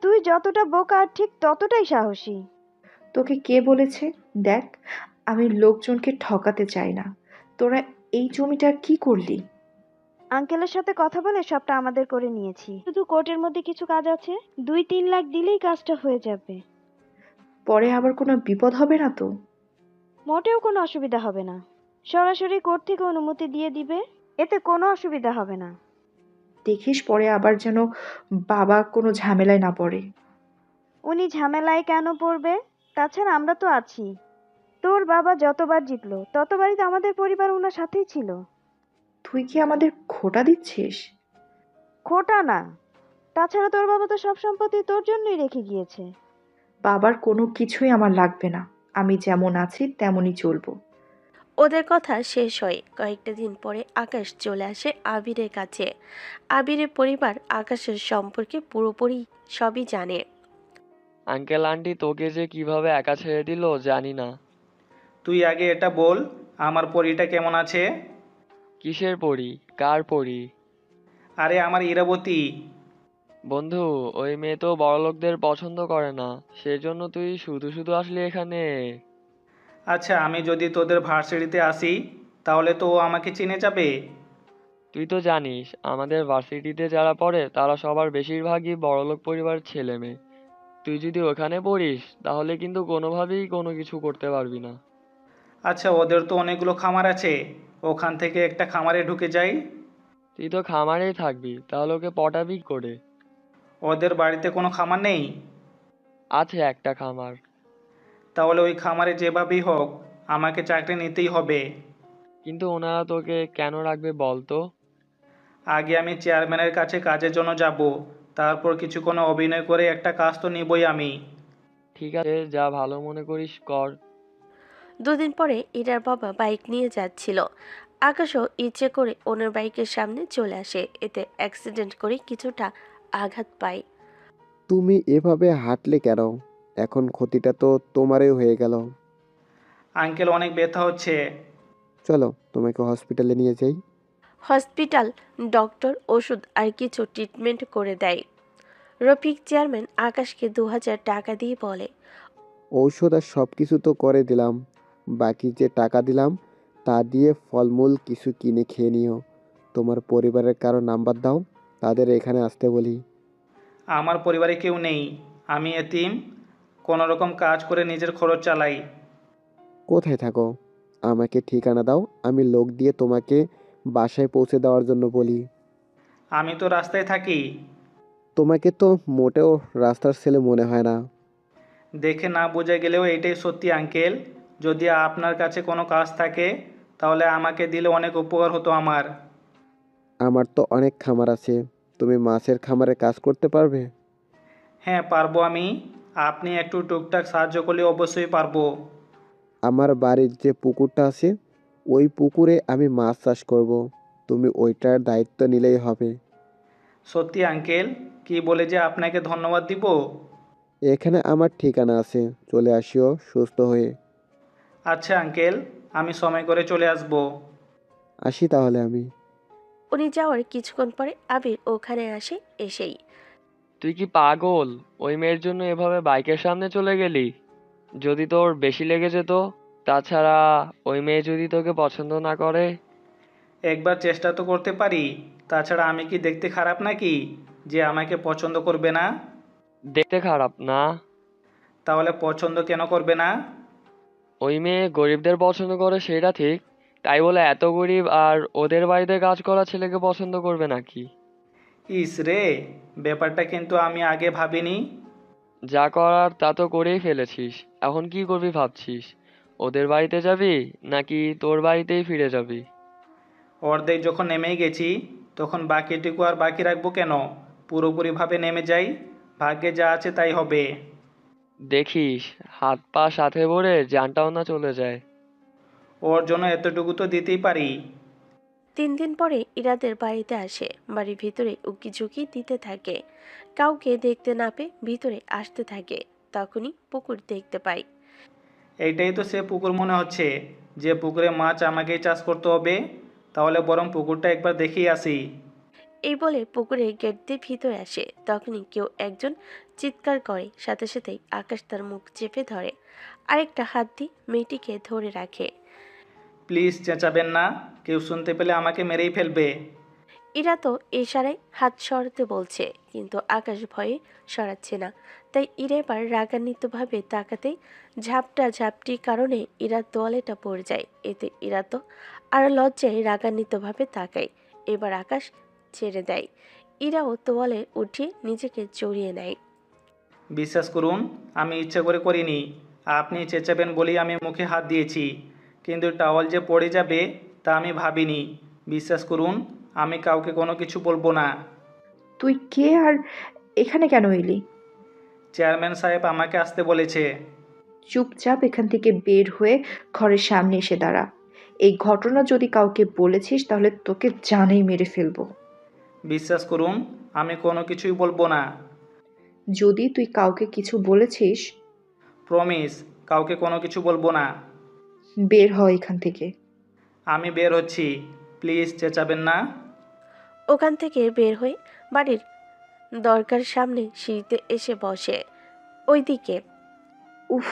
তুই যতটা বোকা ঠিক ততটাই সাহসী। তোকে কে বলেছে? দেখ, আমি লোকজনকে ঠকাতে চাই না। তোরা এই জমিটা কি করলি? আঙ্কেলের সাথে কথা বলে সবটা আমাদের করে নিয়েছি, শুধু কোর্টের মধ্যে কিছু কাজ আছে, 2-3 লাখ দিলেই কাজটা হয়ে যাবে। পরে আবার কোনো বিপদ হবে না তো? মোটেও কোনো অসুবিধা হবে না, সরাসরি কোর্ট থেকে অনুমতি দিয়ে দিবে, এতে কোনো অসুবিধা হবে না। দেখিস পরে আবার যেন বাবা কোনো ঝামেলায় না পড়ে। উনি ঝামেলায় কেন পড়বে? তাছাড়া আমরা তো আছি। তোর বাবা যতবার জিতলো ততবারই তো আমাদের পরিবার ওনার সাথেই ছিল। তুই কি আমাদের খোটা দিচ্ছিস? খোটা না, তাছাড়া তোর বাবা তো সব সম্পত্তি তোর জন্যই রেখে গিয়েছে। বাবার কোনো কিছুই আমার লাগবে না। আমি যেমন আছি তেমনই চলবো। ওদের কথা শেষ হয় কয়েকটা দিন পরে আকাশ চলে আসে আবিরের কাছে। আবিরের পরিবার আকাশের সম্পর্কে পুরোপুরি সবই জানে। আঙ্কেল আন্টি তোকে যে কিভাবে একা ছেড়ে দিল জানি না। তুই আগে এটা বল, আমার পরীটা কেমন আছে? কিসের পরি? কার পরি? আরে আমার ইরাবতী। বন্ধু, ওই মেয়ে তো বড়লোকদের পছন্দ করে না, সেজন্য তুই শুধু শুধু আসলি এখানে। আচ্ছা, আমি যদি তোদের ভার্সিটিতে আসি তাহলে তো ও আমাকে চিনে যাবে। তুই তো জানিস আমাদের ভার্সিটিতে যারা পড়ে তারা সবার বেশিরভাগই বড়লোক পরিবারের ছেলে মেয়ে। তুই যদি ওখানে পড়িস তাহলে কিন্তু কোনোভাবেই কোনো কিছু করতে পারবি না। আচ্ছা, ওদের তো অনেকগুলো খামার আছে, ওখান থেকে একটা খামারে ঢুকে যাই। তুই তো খামারেই থাকবি, তাহলে ওকে পটাবি কি করে? ওদের বাড়িতে কোনো খামার নেই? আছে একটা খামার। তাহলে ওই খামারে যেভাবেই হোক আমাকে চাকরি নিতেই হবে। কিন্তু ওনারা তোকে কেন রাখবে বল তো? আগে আমি চেয়ারম্যানের কাছে কাজের জন্য যাব, তারপর কিছুক্ষণ অভিনয় করে একটা কাজ তো নিবই আমি। ঠিক আছে, যা ভালো মনে করিস কর। দুদিন পরে ইরার বাবা বাইক নিয়ে যাচ্ছিল। আকাশও ইচ্ছে করে ওনার বাইকের সামনে চলে আসে, এতে অ্যাক্সিডেন্ট করে কিছুটা আঘাত পায়। তুমি এভাবে হাঁটলে কেন? এখন ক্ষতিটা তো তোমারই হয়ে গেল। আঙ্কেল, অনেক ব্যথা হচ্ছে। চলো তোমাকে হসপিটালে নিয়ে যাই। হসপিটাল, ডক্টর, ওষুধ আর কিছু ট্রিটমেন্ট করে দেয়। রফিক চেয়ারম্যান আকাশকে 2000 টাকা দিয়ে বলে, ঔষধ আর সব কিছু তো করে দিলাম, বাকি যে টাকা দিলাম তা দিয়ে ফলমূল কিছু কিনে খেয়ে নিও। তোমার পরিবারের কারো নাম্বার দাও, তাদের এখানে আসতে বলি। আমার পরিবারে কেউ নেই, আমি এতিম। কোনো রকম কাজ করে নিজের খরচ চালাই। কোথায় থাকো? আমাকে ঠিকানা দাও, আমি লোক দিয়ে তোমাকে বাসায় পৌঁছে দেওয়ার জন্য বলি। আমি তো রাস্তায় থাকি। তোমাকে তো মোটেও রাস্তার ছেলে মনে হয় না। দেখে না বোঝা গেলেও এটাই সত্যি আঙ্কেল। যদি আপনার কাছে কোনো কাজ থাকে তাহলে আমাকে দিলে অনেক উপকার হতো আমার। আমার তো অনেক খামার আছে, তুমি মাছের খামারে কাজ করতে পারবে? হ্যাঁ, পারবো আমি। আপনি একটু টুকটাক সাহায্য করলে অবশ্যই পারবো। আমার বাড়ির যে পুকুরটা আছে ওই পুকুরে আমি মাছ চাষ করব, তুমি ওইটার দায়িত্ব নিলেই হবে। সত্যি আঙ্কেল? কি বলে যে আপনাকে ধন্যবাদ দিব। এখানে আমার ঠিকানা আছে, চলে আসিও সুস্থ হয়ে। আচ্ছা আঙ্কেল, আমি সময় করে চলে আসবো। আসি তাহলে আমি। উনি যাওয়ার কিছুক্ষণ পরে আবির ওখানে আসে। এসেই, তুই কি পাগল? ওই মেয়ের জন্য এভাবে বাইকের সামনে চলে গেলি? যদি তোর বেশি লেগে যেত? তাছাড়া ওই মেয়ে যদি তোকে পছন্দ না করে? একবার চেষ্টা তো করতে পারি। তাছাড়া আমি কি দেখতে খারাপ নাকি যে আমাকে পছন্দ করবে না? দেখতে খারাপ না? তাহলে পছন্দ কেন করবে না? ওই মেয়ে গরিবদের পছন্দ করে সেটা ঠিক, তাই বলে এত গরিব আর ওদের বাড়িতে কাজ করা ছেলেকে পছন্দ করবে নাকি? ইস রে, ব্যাপারটা কিন্তু আমি আগে ভাবিনি। যা করার তা তো করেই ফেলেছিস, এখন কি করবি ভাবছিস? ওদের বাড়িতে যাবি নাকি তোর বাড়িতেই ফিরে যাবি? অর্ধেক যখন নেমেই গেছি তখন বাকিটুকু আর বাকি রাখবো কেন? পুরোপুরিভাবে নেমে যাই, ভাগ্যে যা আছে তাই হবে। দেখিস হাত পা সাথে ভরে জানটাও না চলে যায়। ওর জন্য এতটুকু তো দিতেই পারি। 3 দিন পরে ইরাদের বাড়িতে আসে। বাড়ির ভিতরে উকিঝুঁকি দিতে থাকে, কাউকে দেখতে না পেয়ে ভিতরে আসতে থাকে। তখনই পুকুর দেখতে পায়। এইটাই তো সে পুকুর মনে হচ্ছে, যে পুকুরে মাছ আমাকেই চাষ করতে হবে। তাহলে বরং পুকুরটা একবার দেখেই আসি। এই বলে পুকুরের গেট দিয়ে ভিতরে আসে। তখনই কেউ একজন চিৎকার করে, সাথে সাথেই আকাশ তার মুখ চেপে ধরে, আরেকটা হাত দিয়ে মেয়েটিকে ধরে রাখে। প্লিজ চেঁচাবেন না, কেউ শুনতে পেলে আমাকে মেরেই ফেলবে। ইরা তো ইশারায় হাত সরাতে বলছে, কিন্তু আকাশ ভয়ে সরাচ্ছে না। তাই ইরা এবার রাগান্বিতভাবে তাকাতেই ঝাপটা ঝাপটির কারণে ইরার তোয়ালেটা পড়ে যায়। এতে ইরা তো আরো লজ্জায় রাগান্বিতভাবে তাকায়। এবার আকাশ ছেড়ে দেয়। ইরাও তোয়ালে উঠিয়ে নিজেকে জড়িয়ে নেয়। বিশ্বাস করুন, আমি ইচ্ছা করে করিনি। আপনি চেঁচাবেন বলেই আমি মুখে হাত দিয়েছি, কিন্তু টাওয়াল যে পড়ে যাবে তা আমি ভাবিনি। বিশ্বাস করুন, আমি কাউকে কোনো কিছু বলবো না। তুই কে আর এখানে কেন এলি? চেয়ারম্যান সাহেব আমাকে আসতে বলেছে। চুপচাপ এখান থেকে বের হয়ে ঘরের সামনে এসে দাঁড়া। এই ঘটনা যদি কাউকে বলেছিস তাহলে তোকে জানেই মেরে ফেলবো। বিশ্বাস করুন, আমি কোনো কিছুই বলবো না। যদি তুই কাউকে কিছু বলেছিস, প্রমিস, কাউকে কোনো কিছু বলবো না। বের হ এখান থেকে। আমি বের হচ্ছি, প্লিজ চেঁচাবেন না। ওখান থেকে বের হয়ে বাড়ির দরকার সামনে সিঁড়িতে এসে বসে। ওইদিকে, উফ,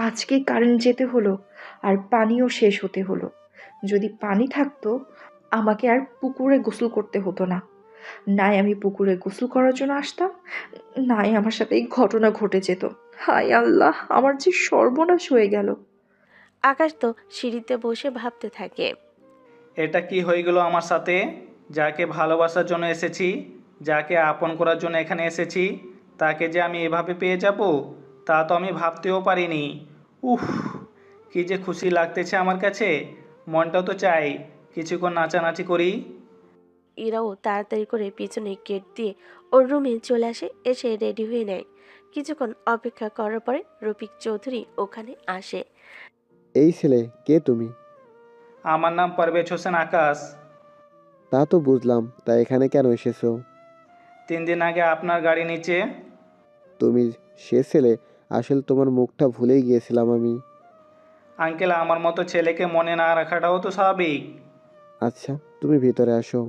আজকে কারেন্ট যেতে হলো, আর পানিও শেষ হতে হলো। যদি পানি থাকতো আমাকে আর পুকুরে গোসল করতে হতো না। নাই আমি পুকুরে গোসল করার জন্য আসতাম, নাই আমার সাথে এই ঘটনা ঘটে যেত। হায় আল্লাহ, আমার যে সর্বনাশ হয়ে গেল। আকাশ তো সিঁড়িতে বসে ভাবতে থাকে। এটা কি হয়ে গেল আমার সাথে? যাকে ভালোবাসার জন্য এসেছি, যাকে আপন করার জন্য এখানে এসেছি, তাকে যে আমি এভাবে পেয়ে যাব তা তো আমি ভাবতেও পারিনি। উফ, কি যে খুশি লাগতেছে আমার কাছে। মনটাও তো চাই কিছুক্ষণ নাচানাচি করি। ইরাও তাড়াতাড়ি করে পিছনে গেট দিয়ে ওর রুমে চলে আসে, এসে রেডি হয়ে নেয়। কিছুক্ষণ অপেক্ষা করার পরে রফিক চৌধুরী ওখানে আসে। এই ছেলে, কে তুমি? আমার নাম পারভেজ হোসেন আকাশ। তা তো বুঝলাম, তা এখানে কেন এসেছো? 3 দিন আগে আপনার গাড়ি নিচে। তুমি সে ছেলে? আসলে তোমার মুখটা ভুলেই গিয়েছিলাম আমি। আঙ্কেল, আমার মতো ছেলেকে মনে না রাখাটাও তো স্বাভাবিক। আচ্ছা, তুমি ভিতরে আসো।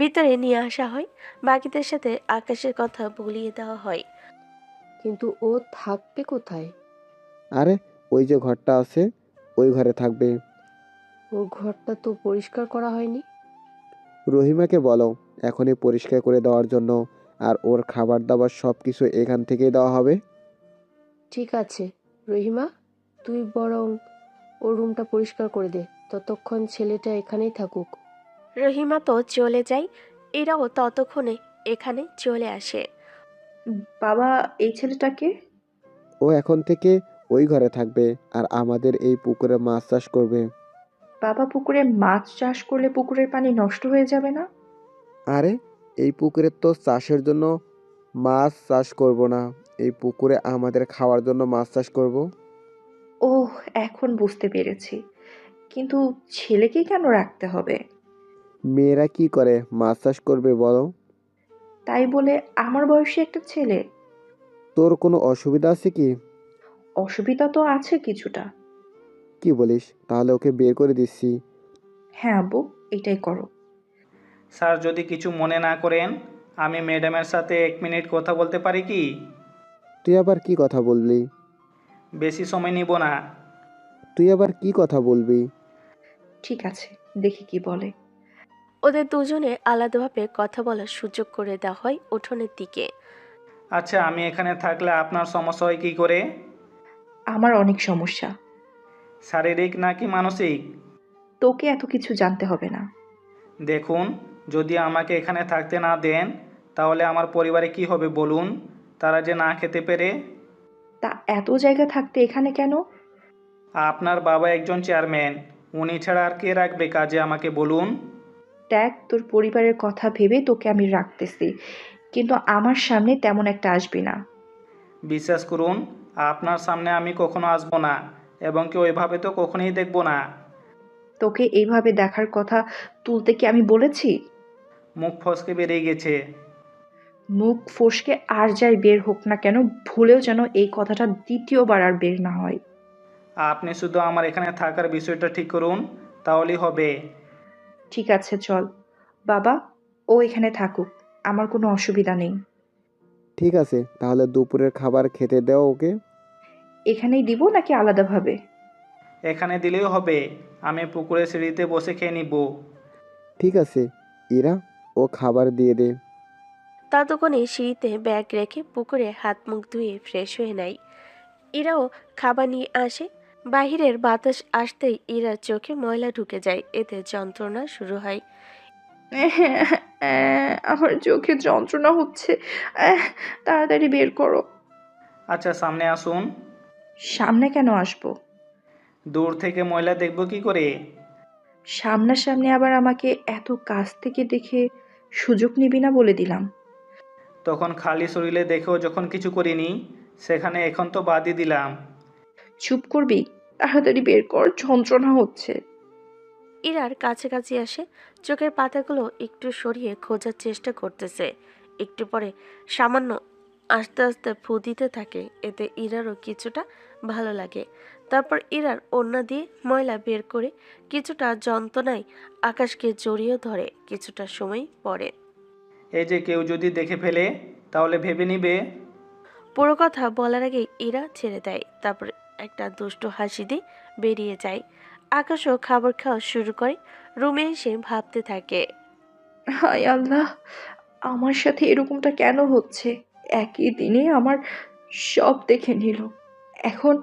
ভিতরে নিয়ে আসা হয়, বাকিদের সাথে আকাশের কথা বলিয়ে দেওয়া হয়। কিন্তু ও থাকবে কোথায়? আরে, ওই যে ঘরটা আছে, ওই ঘরে থাকবে। ও ঘরটা তো পরিষ্কার করা হয়নি। রহিমাকে বলো এখনই পরিষ্কার করে দেওয়ার জন্য, আর ওর খাবার দাবার সব কিছু এখান থেকেই দেওয়া হবে। ঠিক আছে রহিমা, তুই বরং ওর রুমটা পরিষ্কার করে দে, ততক্ষণ ছেলেটা এখানেই থাকুক। রহিমা তো চলে যায়, এরাও ততক্ষণে এখানে চলে আসে। বাবা, এই ছেলেটাকে? ও এখন থেকে ওই ঘরে থাকবে, আর আমাদের এই পুকুরে মাছ চাষ করবে। বাবা, পুকুরে মাছ চাষ করলে পুকুরের পানি নষ্ট হয়ে যাবে না? আরে, এই পুকুরে তো চাষের জন্য মাছ চাষ করব না, এই পুকুরে আমাদের খাওয়ার জন্য মাছ চাষ করব। ওহ, এখন বুঝতে পেরেছি। কিন্তু ছেলেকে কেন রাখতে হবে? মেয়েরা কি করে মাছ চাষ করবে বলো? তাই বলে আমার বয়সী একটা ছেলে? তোর কোনো অসুবিধা আছে কি? অসুবিধা তো আছে কিছুটা। কি বলিস? তাহলে ওকে বের করে দিচ্ছি। হ্যাঁ আব্বু, এটাই করো। স্যার, যদি কিছু মনে না করেন, আমি ম্যাডামের সাথে 1 মিনিট কথা বলতে পারি কি? তুই আবার কি কথা বললি? বেশি সময় নিব না। তুই আবার কি কথা বলবি? ঠিক আছে, দেখি কি বলে। ওদের দুজনে আলাদাভাবে কথা বলার সুযোগ করে দেওয়া হয় উঠোনের দিকে। আচ্ছা, আমি এখানে থাকলে আপনার সমস্যা হয় কী করে? আমার অনেক সমস্যা। শারীরিক নাকি মানসিক? তোকে এত কিছু জানতে হবে না। দেখুন, যদি আমাকে এখানে থাকতে না দেন তাহলে আমার পরিবারে কি হবে বলুন? তারা যে না খেতে পেরে। তা এত জায়গা থাকতে এখানে কেন? আপনার বাবা একজন চেয়ারম্যান, উনি ছাড়া আর কে রাখবে কাজে আমাকে বলুন? দেখ, তোর পরিবারের কথা ভেবে তোকে আমি রাখতেছি, কিন্তু আমার সামনে তেমন একটা আসবি না। বিশ্বাস করুন, আপনার সামনে আমি কখনো আসবো না, এবং কি ওইভাবে তো কখনোই দেখবো না। তোকে এইভাবে দেখার কথা তুলতে কি আমি বলেছি? মুখ ফসকে বেরিয়ে গেছে। মুখ ফসকে আর যাই বের হোক না কেন, ভুলেও যেন এই কথাটা দ্বিতীয়বার আর বের না হয়। আপনি শুধু আমার এখানে থাকার বিষয়টা ঠিক করুন, তাহলেই হবে। ঠিক আছে, চল। বাবা, ও এখানে থাকুক, আমার কোনো অসুবিধা নেই। ঠিক আছে, তাহলে দুপুরের খাবার খেতে দাও ওকে। এখানেই দিব নাকি আলাদাভাবে? এখানে দিলেও হবে, আমি পুকুরে সিঁড়িতে বসে খেয়ে নিব। ঠিক আছে ইরা, ও খাবার দিয়ে দে। ততক্ষণে সিঁড়িতে ব্যাগ রেখে পুকুরে হাত মুখ ধুয়ে ফ্রেশ হয়ে নেয়। ইরাও খাবার নিয়ে আসে। বাহিরের বাতাস আসতেই ইরার চোখে ময়লা ঢুকে যায়, এতে যন্ত্রণা শুরু হয়। আমার চোখে যন্ত্রণা হচ্ছে। তাড়াতাড়ি বের করো। আচ্ছা, সামনে আসুন। সামনে কেন আসবো? দূর থেকে ময়লা দেখব কি করে? সামনাসামনি আবার আমাকে এত কাছ থেকে দেখে সুযোগ নিবি না বলে দিলাম। তখন খালি শরীরে দেখেও যখন কিছু করিনি, সেখানে এখন তো বাদই দিলাম। চুপ করবি? তাড়াতাড়ি বের কর, যন্ত্রণা হচ্ছে। ইরার কাছাকাছি আসে, চোখের পাতাগুলো একটু সরিয়ে খোঁজার চেষ্টা করতেছে। একটু পরে সামান্য আস্তে আস্তে ফু দিতে থাকে, এতে ইরারও কিছুটা ভালো লাগে। তারপর ইরার ওড়না দিয়ে ময়লা বের করে কিছুটা যন্ত্রণায় আকাশকে জড়িয়ে ধরে কিছুটা সময় পরে। এই যে কেউ যদি দেখে ফেলে তাহলে ভেবে নিবে। পুরো কথা বলার আগে ইরা ছেড়ে দেয়, তারপর একটা দুষ্টু হাসি দিয়ে বেরিয়ে যায়। আকাশও খাবার খাওয়া শুরু করে, রুমে এসে ভাবতে থাকে। হায় আল্লাহ, আমার সাথে এরকমটা কেন হচ্ছে? একই দিনে আমার সব দেখে নিল, এখন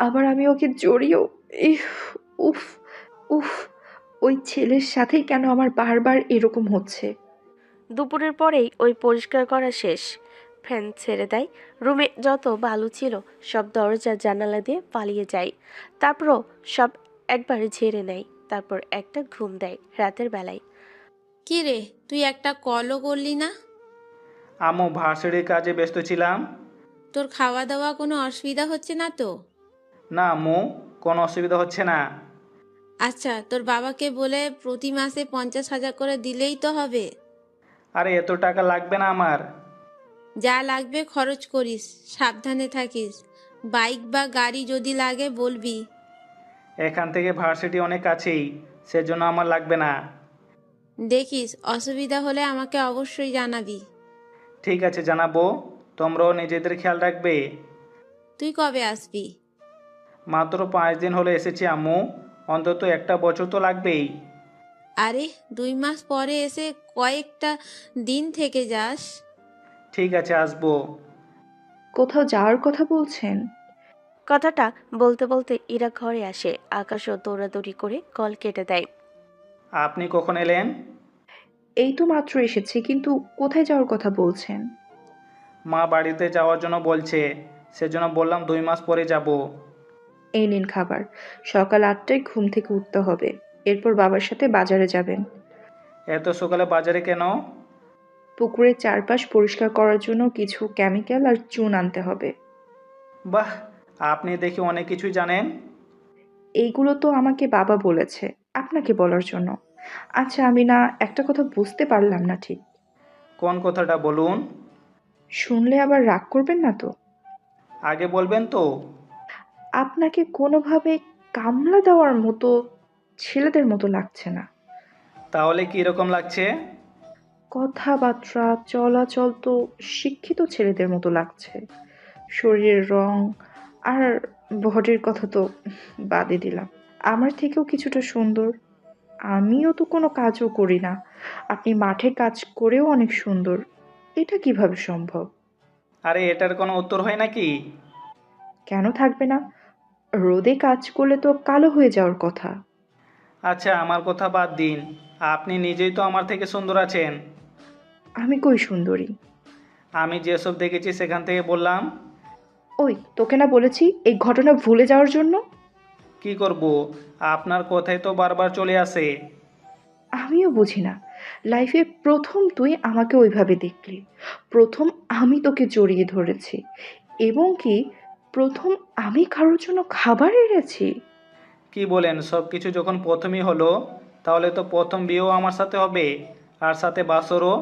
আবার আমি ওকে জড়িয়েও ইফ উফ উফ ওই ছেলের সাথেই কেন আমার বারবার এরকম হচ্ছে। দুপুরের পরেই ওই পরিষ্কার করা শেষ। ফ্যান ছেড়ে দেয়, রুমে যত বালু ছিল সব দরজা জানালা দিয়ে পালিয়ে যায়। তারপরও সব একবার ঝেড়ে নেয়, তারপর একটা ঘুম দেয় রাতের বেলায়। কি রে, তুই একটা কলও করলি না? আম্মু ভার্সিটির কাজে ব্যস্ত ছিলাম। তোর খাওয়া দাওয়া কোনো অসুবিধা হচ্ছে না তো? না আম্মু, কোনো অসুবিধা হচ্ছে না। আচ্ছা, তোর বাবাকে বলে প্রতি মাসে 50,000 করে দিলেই তো হবে। আরে এত টাকা লাগবে না আমার। যা লাগবে খরচ করিস, সাবধানে থাকিস। বাইক বা গাড়ি যদি লাগে বলবি। এখান থেকে ভার্সিটি অনেক কাছেই, সেজন্য আমার লাগবে না। দেখিস, অসুবিধা হলে আমাকে অবশ্যই জানাবি। ঠিক আছে, জানাবো। তোমরাও নিজেদের খেয়াল রাখবে। তুই কবে আসবি? মাত্র 5 দিন হলে এসেছি আম্মু, অন্তত একটা বছর তো লাগবেই। আরে 2 মাস পরে এসে কয়েকটা দিন থেকে যাস। ঠিক আছে, আসবো। কোথাও যাওয়ার কথা বলছেন? কথাটা বলতে বলতে ইরা ঘরে আসে। আকাশও দৌড়াদৌড়ি করে কল কেটে দেয়। আপনি কখন এলেন? এই তো মাত্র এসেছি, কিন্তু কোথায় যাওয়ার কথা বলছেন? মা বাড়িতে যাওয়ার জন্য বলছে, সেজন্য বললাম 2 মাস পরে যাব। এই নিন খাবার। সকাল 8টায় ঘুম থেকে উঠতে হবে, এরপর বাবার সাথে বাজারে যাবেন। এত সকালে বাজারে কেন? পুকুরের চারপাশ পরিষ্কার করার জন্য কিছু কেমিক্যাল আর চুন আনতে হবে। বাহ, আপনি দেখি অনেক কিছুই জানেন। এইগুলো তো আমাকে বাবা বলেছে আপনাকে বলার জন্য। আচ্ছা, আমি না একটা কথা বুঝতে পারলাম না ঠিক। কোন কথাটা বলুন? শুনলে আবার রাগ করবেন না তো? আগে বলবেন তো। আপনাকে কোনোভাবে কামলা দেওয়ার মতো ছেলেদের মতো লাগছে না। তাহলে কি রকম লাগছে? কথাবার্তা চলাচল তো শিক্ষিত ছেলেদের মতো লাগছে। শরীরের রং আর বডির কথা তো বাদই দিলাম, আমার থেকেও কিছুটা সুন্দর। আমিও তো কোনো কাজও করি না, আপনি মাঠে কাজ করেও অনেক সুন্দর। এটা কিভাবে সম্ভব? আরে এটার কোনো উত্তর হয় নাকি? কেন থাকবে না? রোদে কাজ করলে তো কালো হয়ে যাওয়ার কথা। আচ্ছা, আমার কথা বাদ দিন। আপনি নিজেই তো আমার থেকে সুন্দর আছেন। আমি কই সুন্দরী? আমি যেসব দেখেছি সেখান থেকে বললাম। ওই তোকে না বলেছি এই ঘটনা ভুলে যাওয়ার জন্য? কি করব, আপনার কথাই তো বারবার চলে আসে। আমিও বুঝি না, লাইফে প্রথম তুই আমাকে ওইভাবে দেখলি, প্রথম আমি তোকে জড়িয়ে ধরেছি, এবং কি প্রথম আমি কারোর জন্য খাবার এনেছি। কি বলেন, সব কিছু যখন প্রথমই হলো, তাহলে তো প্রথম বিয়েও আমার সাথে হবে, আর সাথে বাসরও।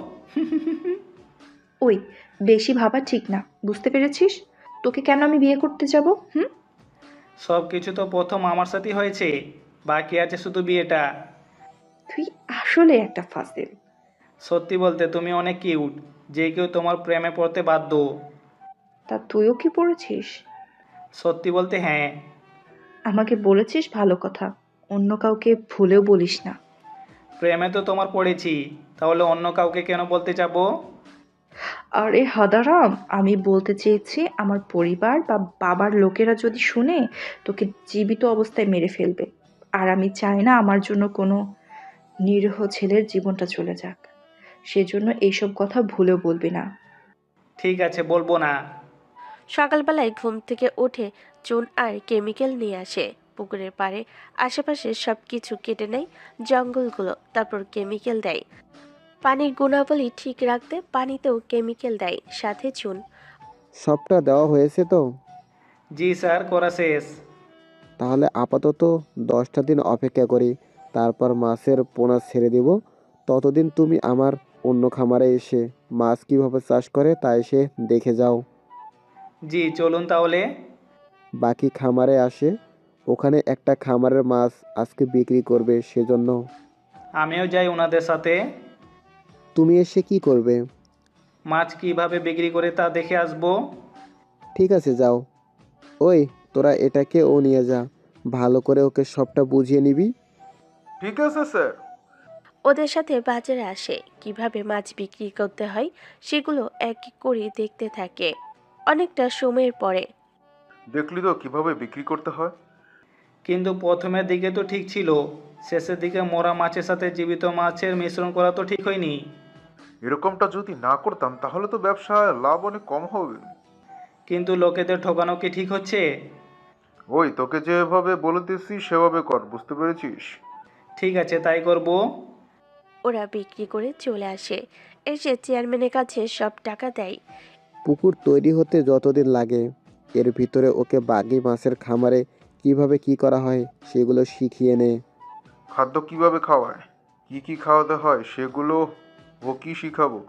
ওই বেশি ভাবা ঠিক না, বুঝতে পেরেছিস? তোকে কেন আমি বিয়ে করতে যাব? সব কিছু তো প্রথম আমার সাথেই হয়েছে, বাকি আছে শুধু বিয়েটা। তুই আসলে একটা ফাজিল। সত্যি বলতে তুমি অনেক কিউট, যে কেউ তোমার প্রেমে পড়তে বাধ্য। তা তুইও কি পড়েছিস? সত্যি বলতে হ্যাঁ। আমাকে বলেছিস ভালো কথা, অন্য কাউকে ভুলেও বলিস না। প্রেমে তো তোমার পড়েছি, তাহলে অন্য কাউকে কেন বলতে যাব? আরে হাদারাম, আমি বলতে চেয়েছি আমার পরিবার বা বাবার লোকেরা যদি শুনে তোকে জীবিত অবস্থায় মেরে ফেলবে, আর আমি চাই না আমার জন্য কোনো নিরীহ ছেলের জীবনটা চলে যাক। সেজন্য এইসব কথা ভুলেও বলবি না। ঠিক আছে, বলবো না। সকালবেলায় ঘুম থেকে উঠে চুন আর কেমিক্যাল নিয়ে আসে। পুকুরের পাড়ে আশেপাশে সব কিছু কেটে নেয়, জঙ্গলগুলো, তারপর কেমিক্যাল দেয়। পানির গুণাবলী ঠিক রাখতে পানিতেও কেমিক্যাল দেয়, সাথে চুন। সবটা দেওয়া হয়েছে তো? জি স্যার, করা শেষ। তাহলে আপাতত 10টা দিন অপেক্ষা করি, তারপর মাছের পোনা ছেড়ে দিব। ততদিন তুমি আমার অন্য খামারে এসে মাছ কিভাবে চাষ করে তা এসে দেখে যাও। জি চলুন তাহলে। বাকি খামারে আসে, ওখানে একটা খামারের মাছ আজকে বিক্রি করবে, সেজন্য আমিও যাই ওনাদের সাথে। তুমি এসে কি করবে? মাছ কিভাবে বিক্রি করে তা দেখে আসবো। ঠিক আছে, যাও। ওই তোরা এটাকে নিয়ে যা, ভালো করে ওকে সবটা বুঝিয়ে নিবি। ঠিক আছে স্যার। ওদের সাথে বাজারে আসে, কিভাবে মাছ বিক্রি করতে হয় সেগুলো এক এক করে দেখতে থাকে। অনেকটা সময়ের পরে দেখলি তো কিভাবে বিক্রি করতে হয়। কিন্তু প্রথমের দিকে তো ঠিক ছিল, শেষের দিকে মরা মাছের সাথে জীবিত মাছের মিশ্রণ করা তো ঠিক হয়নি। এরকমটা যদি না করতাম তাহলে তো ব্যবসায় লাভ অনেক কম হবে। কিন্তু লোকেদের ঠকানো কি ঠিক হচ্ছে? ওই তোকে যেভাবে বলতেছি সেভাবে কর, বুঝতে পেরেছিস? ঠিক আছে, তাই করব। ওরা বিক্রি করে চলে আসে, এসে চেয়ারম্যানের কাছে সব টাকা দেয়। পুকুর তৈরি হতে যতদিন লাগে এর ভিতরে ওকে বাগি মাছের খামারে কিভাবে কি করা হয় সেগুলো শিখিয়ে নে। খাদ্য কিভাবে খাওয়ায়, কি কি খাওয়াতে হয় সেগুলো ও কি শিখাবো।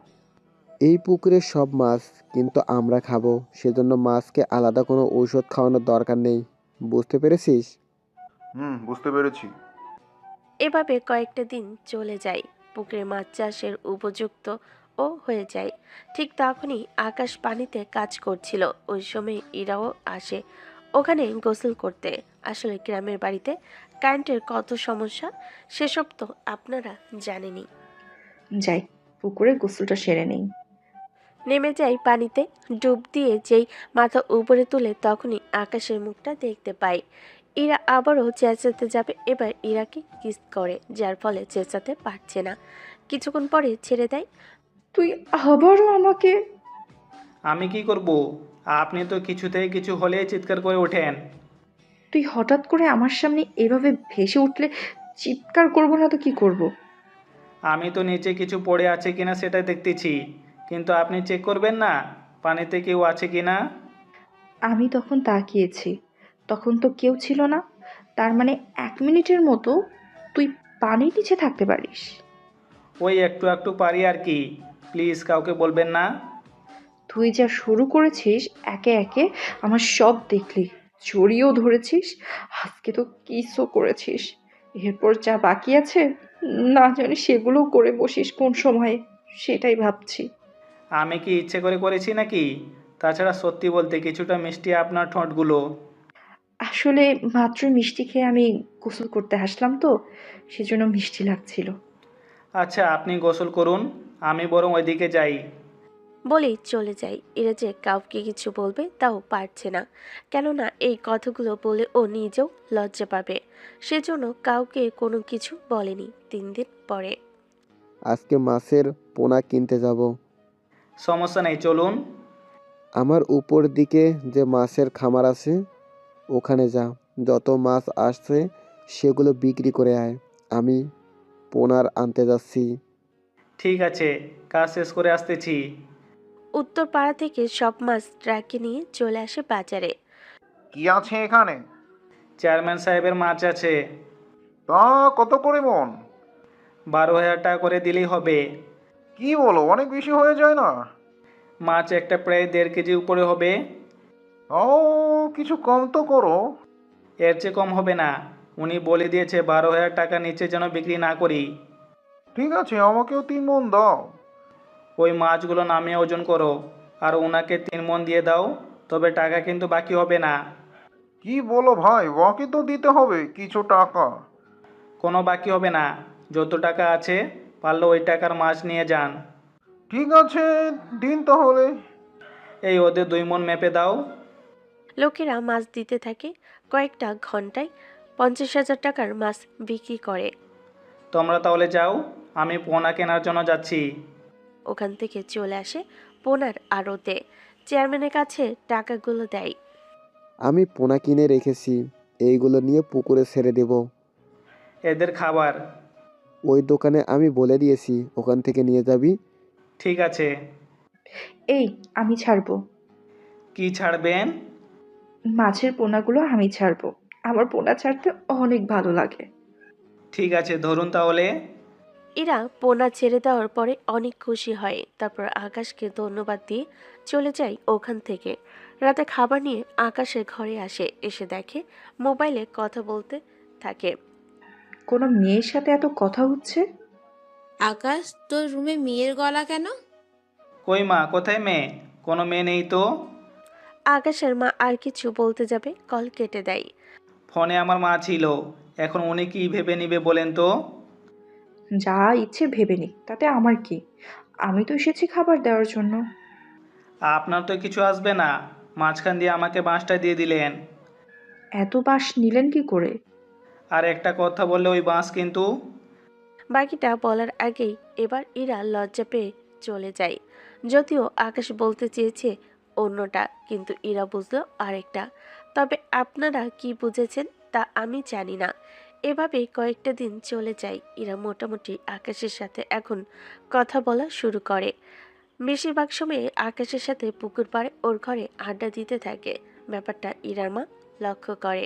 এই পুকুরের সব মাছ কিন্তু আমরা খাবো, সেজন্য মাছকে আলাদা কোনো ঔষধ খাওয়ানোর দরকার নেই, বুঝতে পেরেছিস? বুঝতে পেরেছি। এভাবে কয়েকটা দিন চলে যায়, পুকুরে মাছ চাষের উপযুক্ত ও হয়ে যায়। ঠিক তখনই আকাশ পানিতে কাজ করছিল, ওই সময় ইরাও আসে ওখানে গোসল করতে। আসলে গ্রামের বাড়িতে কারেন্টের কত সমস্যা সেসব তো আপনারা জানেনই। যাই, পুকুরে গোসলটা সেরে নেই। নেমে যায় পানিতে, ডুব দিয়ে যেই মাথা উপরে তুলে তখনই আকাশের মুখটা দেখতে পায়। ইরা আবারও চেঁচাতে যাবে, এবার ইরাকে কিস করে, যার ফলে চেঁচাতে পারছে না। কিছুক্ষণ পরে ছেড়ে দেয়। তুই আবারও আমাকে? আমি কি করব? আপনি তো কিছুতেই কিছু হলেই চিৎকার করে ওঠেন। তুই হঠাৎ করে আমার সামনে এভাবে ভেসে উঠলে চিৎকার করব না তো কি করব? আমি তো নিচে কিছু পড়ে আছে কিনা সেটা দেখতেছি, কিন্তু আপনি চেক করবেন না পানিতে কেউ আছে কিনা? আমি তখন তাকিয়েছি, তখন তো কেউ ছিল না। তার মানে 1 মিনিটের মতো তুই পানির নিচে থাকতে পারিস? ওই একটু একটু পারি আর কি, প্লিজ কাউকে বলবেন না। তুই যা শুরু করেছিস, একে একে আমার সব দেখলি, জড়িয়েও ধরেছিস, আজকে তো কিসও করেছিস। এরপর যা বাকি আছে না জানি সেগুলোও করে বসিস কোন সময়ে, সেটাই ভাবছি। আমি কি ইচ্ছে করে করেছি নাকি? তাছাড়া সত্যি বলতে কিছুটা মিষ্টি আপনার ঠোঁটগুলো। আসলে মাত্র মিষ্টি খেয়ে আমি গোসল করতে আসলাম তো, সেজন্য মিষ্টি লাগছিল। আচ্ছা, আপনি গোসল করুন, আমি বরং ওইদিকে যাই। বলেই চলে যায়। এরা যে কাউকে কিছু বলবে তাও পারছে না, কেননা এই কথাগুলো বলে ও নিজেও লজ্জা পাবে, সেজন্য কাউকে কোনো কিছু বলেনি। 3 দিন পরে আজকে মাছের পোনা কিনতে যাব। সমস্যা নেই, চলুন। আমার উপর দিকে যে মাছের খামার আছে ওখানে যা, যত মাছ আসছে সেগুলো বিক্রি করে আয়, আমি পোনার আনতে যাচ্ছি। ঠিক আছে, কাজ শেষ করে আসতেছি। উত্তর পাড়া থেকে সব মাছ ট্রাকে নিয়ে চলে আসে বাজারে। কি আছে এখানে? চেয়ারম্যান সাহেবের মাছ আছে। তা কত করে মন? 12,000 টাকা করে দিলেই হবে। কি বলো, অনেক বেশি হয়ে যায় না? মাছ একটা প্রায় 1.5 কেজি উপরে হবে। ও, কিছু কম তো করো। এর চেয়ে কম হবে না, উনি বলে দিয়েছে 12,000 টাকা নিচে যেন বিক্রি না করি। ঠিক আছে, আমাকেও 3 মণ দাও। ওই মাছগুলো নামিয়ে ওজন করো, আর ওনাকে 3 মণ দিয়ে দাও, তবে টাকা কিন্তু বাকি হবে না। কি বলো ভাই, বাকি তো দিতে হবে কিছু টাকা। কোনো বাকি হবে না, যত টাকা আছে পারলে ওই টাকার মাছ নিয়ে যান। ঠিক আছে, দিন তাহলে। এই ওদের 2 মণ মেপে দাও। লোকেরা মাছ দিতে থাকে, কয়েকটা ঘন্টায় 50,000 টাকার মাছ বিক্রি করে। তোমরা তাহলে যাও, আমি পোনা কেনার জন্য যাচ্ছি। ওখান থেকে চলে আসে পোনার আড়তে, চেয়ারম্যানের কাছে টাকাগুলো দেয়। আমি পোনা কিনে রেখেছি, এইগুলো নিয়ে পুকুরে ছেড়ে দেব। এদের খাবার। ওই দোকানে আমি বলে দিয়েছি, ওখান থেকে নিয়ে যাবি। ঠিক আছে। এই, আমি ছাড়বো। কি ছাড়বেন? মাছের পোনাগুলো আমি ছাড়বো, আমার পোনা ছাড়তে অনেক ভালো লাগে। ঠিক আছে, ধরুন তাহলে। এরা পোনা ছেড়ে দেওয়ার পরে অনেক খুশি হয়, তারপর আকাশকে ধন্যবাদ দিয়ে চলে যায় ওখান থেকে। রাতে খাবার নিয়ে আকাশের ঘরে আসে, এসে দেখে মোবাইলে কথা বলতে থাকে। কোনো মেয়ের সাথে এত কথা হচ্ছে? আকাশ, তোর রুমে মেয়ের গলা কেন? কই মা, কোথায় মেয়ে? কোনো মেয়ে নেই তো। আকাশের মা আর কিছু বলতে যাবে, কল কেটে দেয়। ফোনে আমার মা ছিল, এখন উনি কি ভেবে নিবে বলেন তো? যা ইচ্ছে ভেবে নি, তাতে আমার কি? আমি তো এসেছি খাবার দেওয়ার জন্য। আপনার তো কিছু আসবে না, মাঝখান দিয়ে আমাকে বাঁশটা দিয়ে দিলেন। এত বাঁশ নিলেন কি করে? আর একটা কথা বললে ওই বাঁশ কিন্তু। বাকিটা বলার আগেই এবার ইরা লজ্জা পেয়ে চলে যায়। যদিও আকাশ বলতে চেয়েছে অন্যটা, কিন্তু ইরা বুঝলো আরেকটা। তবে আপনারা কি বুঝেছেন তা আমি জানি না। এভাবেই কয়েকটা দিন চলে যায়। ইরা মোটামুটি আকাশের সাথে এখন কথা বলা শুরু করে। বেশিরভাগ সময়ে আকাশের সাথে পুকুর পাড়ে ওর ঘরে আড্ডা দিতে থাকে। ব্যাপারটা ইরার মা লক্ষ্য করে।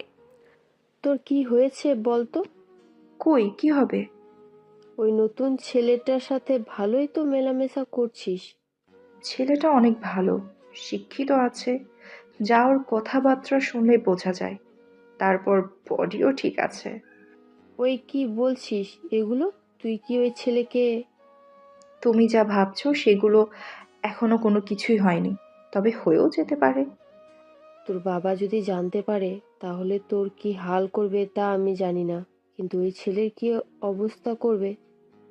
তোর কি হয়েছে বলতো? কই কি হবে? ওই নতুন ছেলেটার সাথে ভালোই তো মেলামেশা করছিস। ছেলেটা অনেক ভালো, শিক্ষিত আছে, যা ওর কথাবার্তা শুনলে বোঝা যায়। তারপর বডিও ঠিক আছে। ওই কি বলছিস এগুলো? তুই কি ওই ছেলেকে? তুমি যা ভাবছো সেগুলো এখনো কোনো কিছুই হয়নি, তবে হয়েও যেতে পারে। তোর বাবা যদি জানতে পারে তাহলে তোর কি হাল করবে তা আমি জানি না, কিন্তু ওই ছেলের কি অবস্থা করবে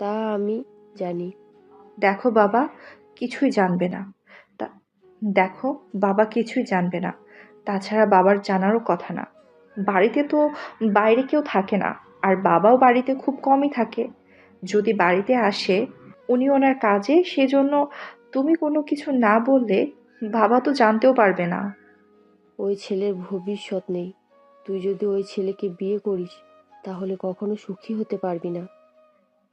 তা আমি জানি। দেখো বাবা কিছুই জানবে না। তা দেখো বাবা কিছুই জানবে না। তাছাড়া বাবার জানারও কথা না। বাড়িতে তো বাইরে কেউ থাকে না, আর বাবাও বাড়িতে খুব কমই থাকে। যদি বাড়িতে আসে উনি ওনার কাজে, সেজন্য তুমি কোনো কিছু না বললে বাবা তো জানতেও পারবে না। ওই ছেলের ভবিষ্যৎ নেই। তুই যদি ওই ছেলেকে বিয়ে করিস তাহলে কখনো সুখী হতে পারবি না।